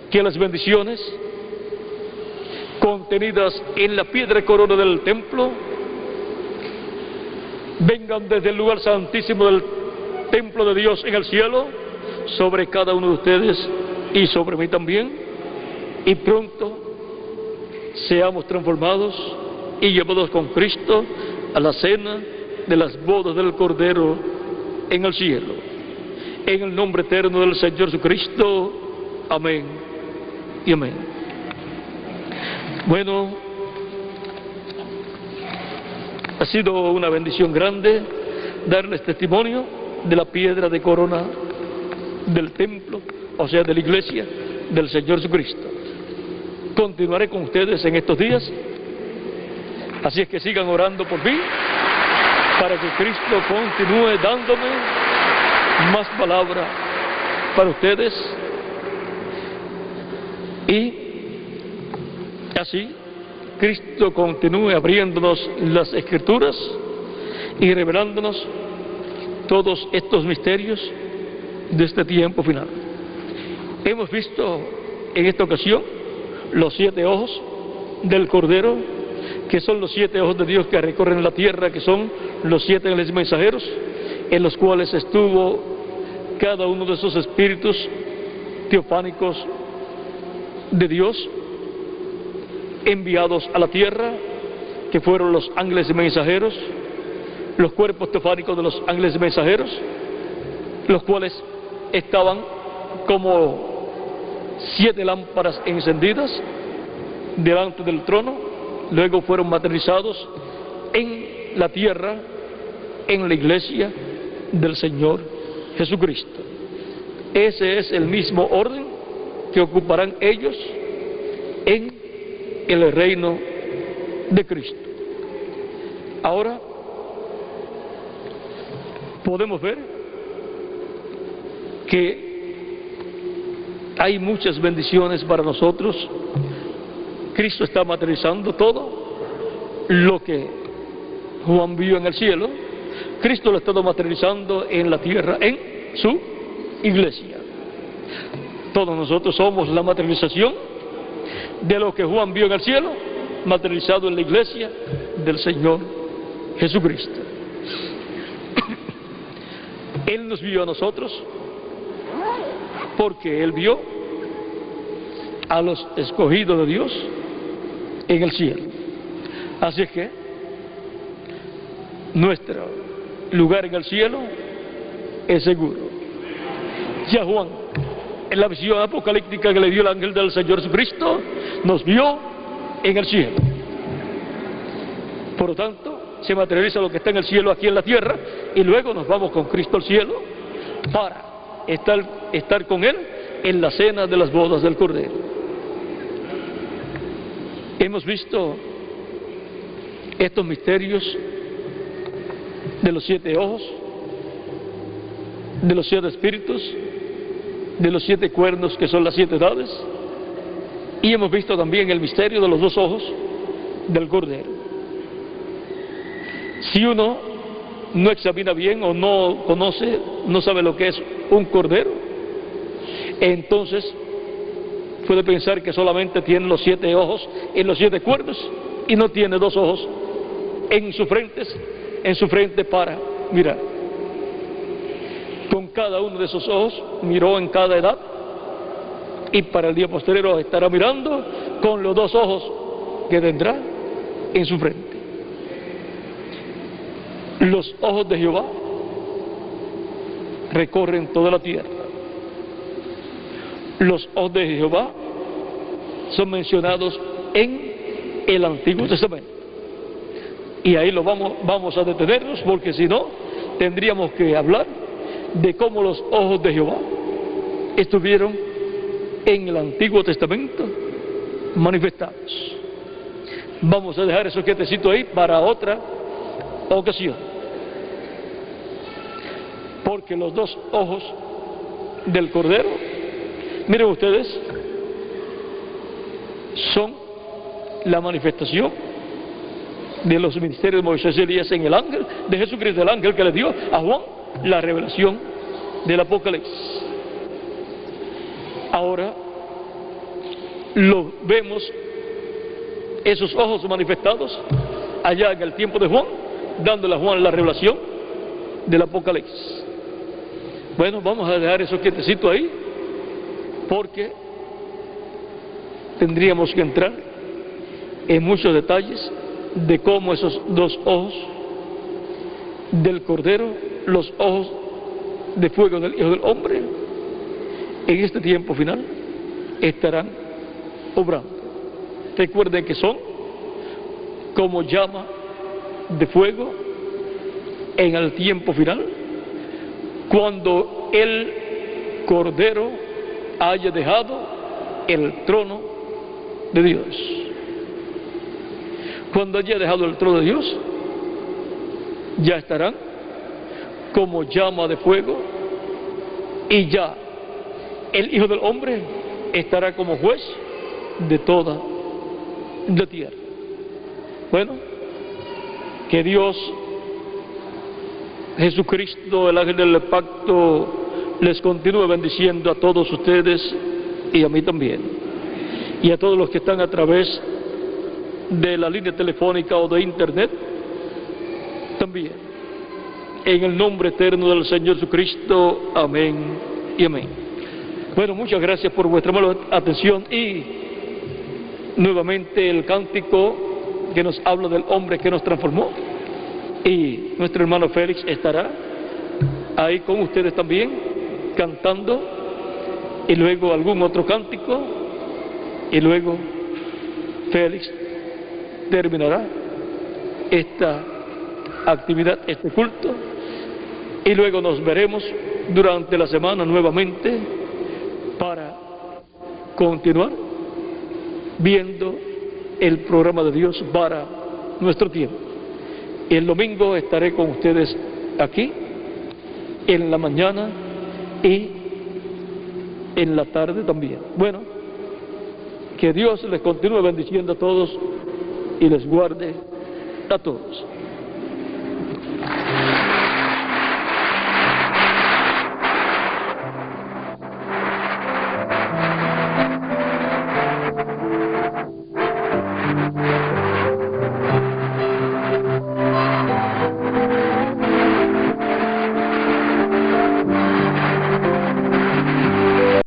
Que las bendiciones contenidas en la piedra de corona del templo vengan desde el lugar santísimo del templo de Dios en el cielo sobre cada uno de ustedes y sobre mí también, y pronto seamos transformados y llevados con Cristo a la cena de las bodas del Cordero en el cielo. En el nombre eterno del Señor Jesucristo. Amén y amén. Bueno, ha sido una bendición grande darles testimonio de la piedra de corona del templo, o sea, de la iglesia del Señor Jesucristo. Continuaré con ustedes en estos días, así es que sigan orando por mí, para que Cristo continúe dándome más palabra para ustedes, y así Cristo continúe abriéndonos las Escrituras y revelándonos todos estos misterios de este tiempo final. Hemos visto en esta ocasión los 7 ojos del Cordero, que son los 7 ojos de Dios que recorren la tierra, que son los 7 ángeles mensajeros, en los cuales estuvo cada uno de esos espíritus teofánicos de Dios enviados a la tierra, que fueron los ángeles mensajeros, los cuerpos teofánicos de los ángeles mensajeros, los cuales estaban como 7 lámparas encendidas delante del trono. Luego fueron materializados en la tierra, en la iglesia del Señor Jesucristo. Ese es el mismo orden que ocuparán ellos en el reino de Cristo. Ahora podemos ver que hay muchas bendiciones para nosotros. Cristo está materializando todo lo que Juan vio en el cielo. Cristo lo ha estado materializando en la tierra, en su iglesia. Todos nosotros somos la materialización de lo que Juan vio en el cielo, materializado en la iglesia del Señor Jesucristo. Él nos vio a nosotros porque Él vio a los escogidos de Dios en el cielo. Así es que nuestro lugar en el cielo es seguro. Ya Juan, en la visión apocalíptica que le dio el ángel del Señor Jesucristo, nos vio en el cielo. Por lo tanto, se materializa lo que está en el cielo aquí en la tierra, y luego nos vamos con Cristo al cielo para estar con Él en la cena de las bodas del Cordero. Hemos visto estos misterios de los 7 ojos, de los 7 espíritus, de los 7 cuernos que son las 7 edades, y hemos visto también el misterio de los 2 ojos del Cordero. Si uno no examina bien o no conoce, no sabe lo que es un cordero, entonces puede pensar que solamente tiene los 7 ojos en los 7 cuernos y no tiene 2 ojos en su frente para mirar. Con cada uno de esos ojos miró en cada edad, y para el día posterior estará mirando con los 2 ojos que tendrá en su frente. Los ojos de Jehová recorren toda la tierra. Los ojos de Jehová son mencionados en el Antiguo Testamento. Y ahí vamos a detenernos, porque si no, tendríamos que hablar de cómo los ojos de Jehová estuvieron en el Antiguo Testamento manifestados. Vamos a dejar eso quietecito ahí para otra ocasión. Porque los 2 ojos del Cordero, miren ustedes, son la manifestación de los ministerios de Moisés y Elías en el ángel de Jesucristo, el ángel que le dio a Juan la revelación del Apocalipsis. Ahora lo vemos, esos ojos manifestados allá en el tiempo de Juan, dándole a Juan la revelación del Apocalipsis. Bueno, vamos a dejar eso quietecito ahí, porque tendríamos que entrar en muchos detalles de cómo esos 2 ojos del Cordero, los ojos de fuego del Hijo del Hombre, en este tiempo final estarán obrando. Recuerden que son como llama de fuego en el tiempo final, cuando el Cordero haya dejado el trono de Dios. Cuando haya dejado el trono de Dios, ya estarán como llama de fuego, y ya el Hijo del Hombre estará como juez de toda la tierra. Bueno, que Dios, Jesucristo, el ángel del pacto, les continúe bendiciendo a todos ustedes y a mí también, y a todos los que están a través de la línea telefónica o de internet también, en el nombre eterno del Señor Jesucristo. Amén y amén. Bueno, muchas gracias por vuestra amable atención, y nuevamente el cántico que nos habla del hombre que nos transformó, y nuestro hermano Félix estará ahí con ustedes también cantando, y luego algún otro cántico, y luego Félix terminará esta actividad, este culto, y luego nos veremos durante la semana nuevamente para continuar viendo el programa de Dios para nuestro tiempo. El domingo estaré con ustedes aquí, en la mañana y en la tarde también. Bueno, que Dios les continúe bendiciendo a todos y les guarde a todos.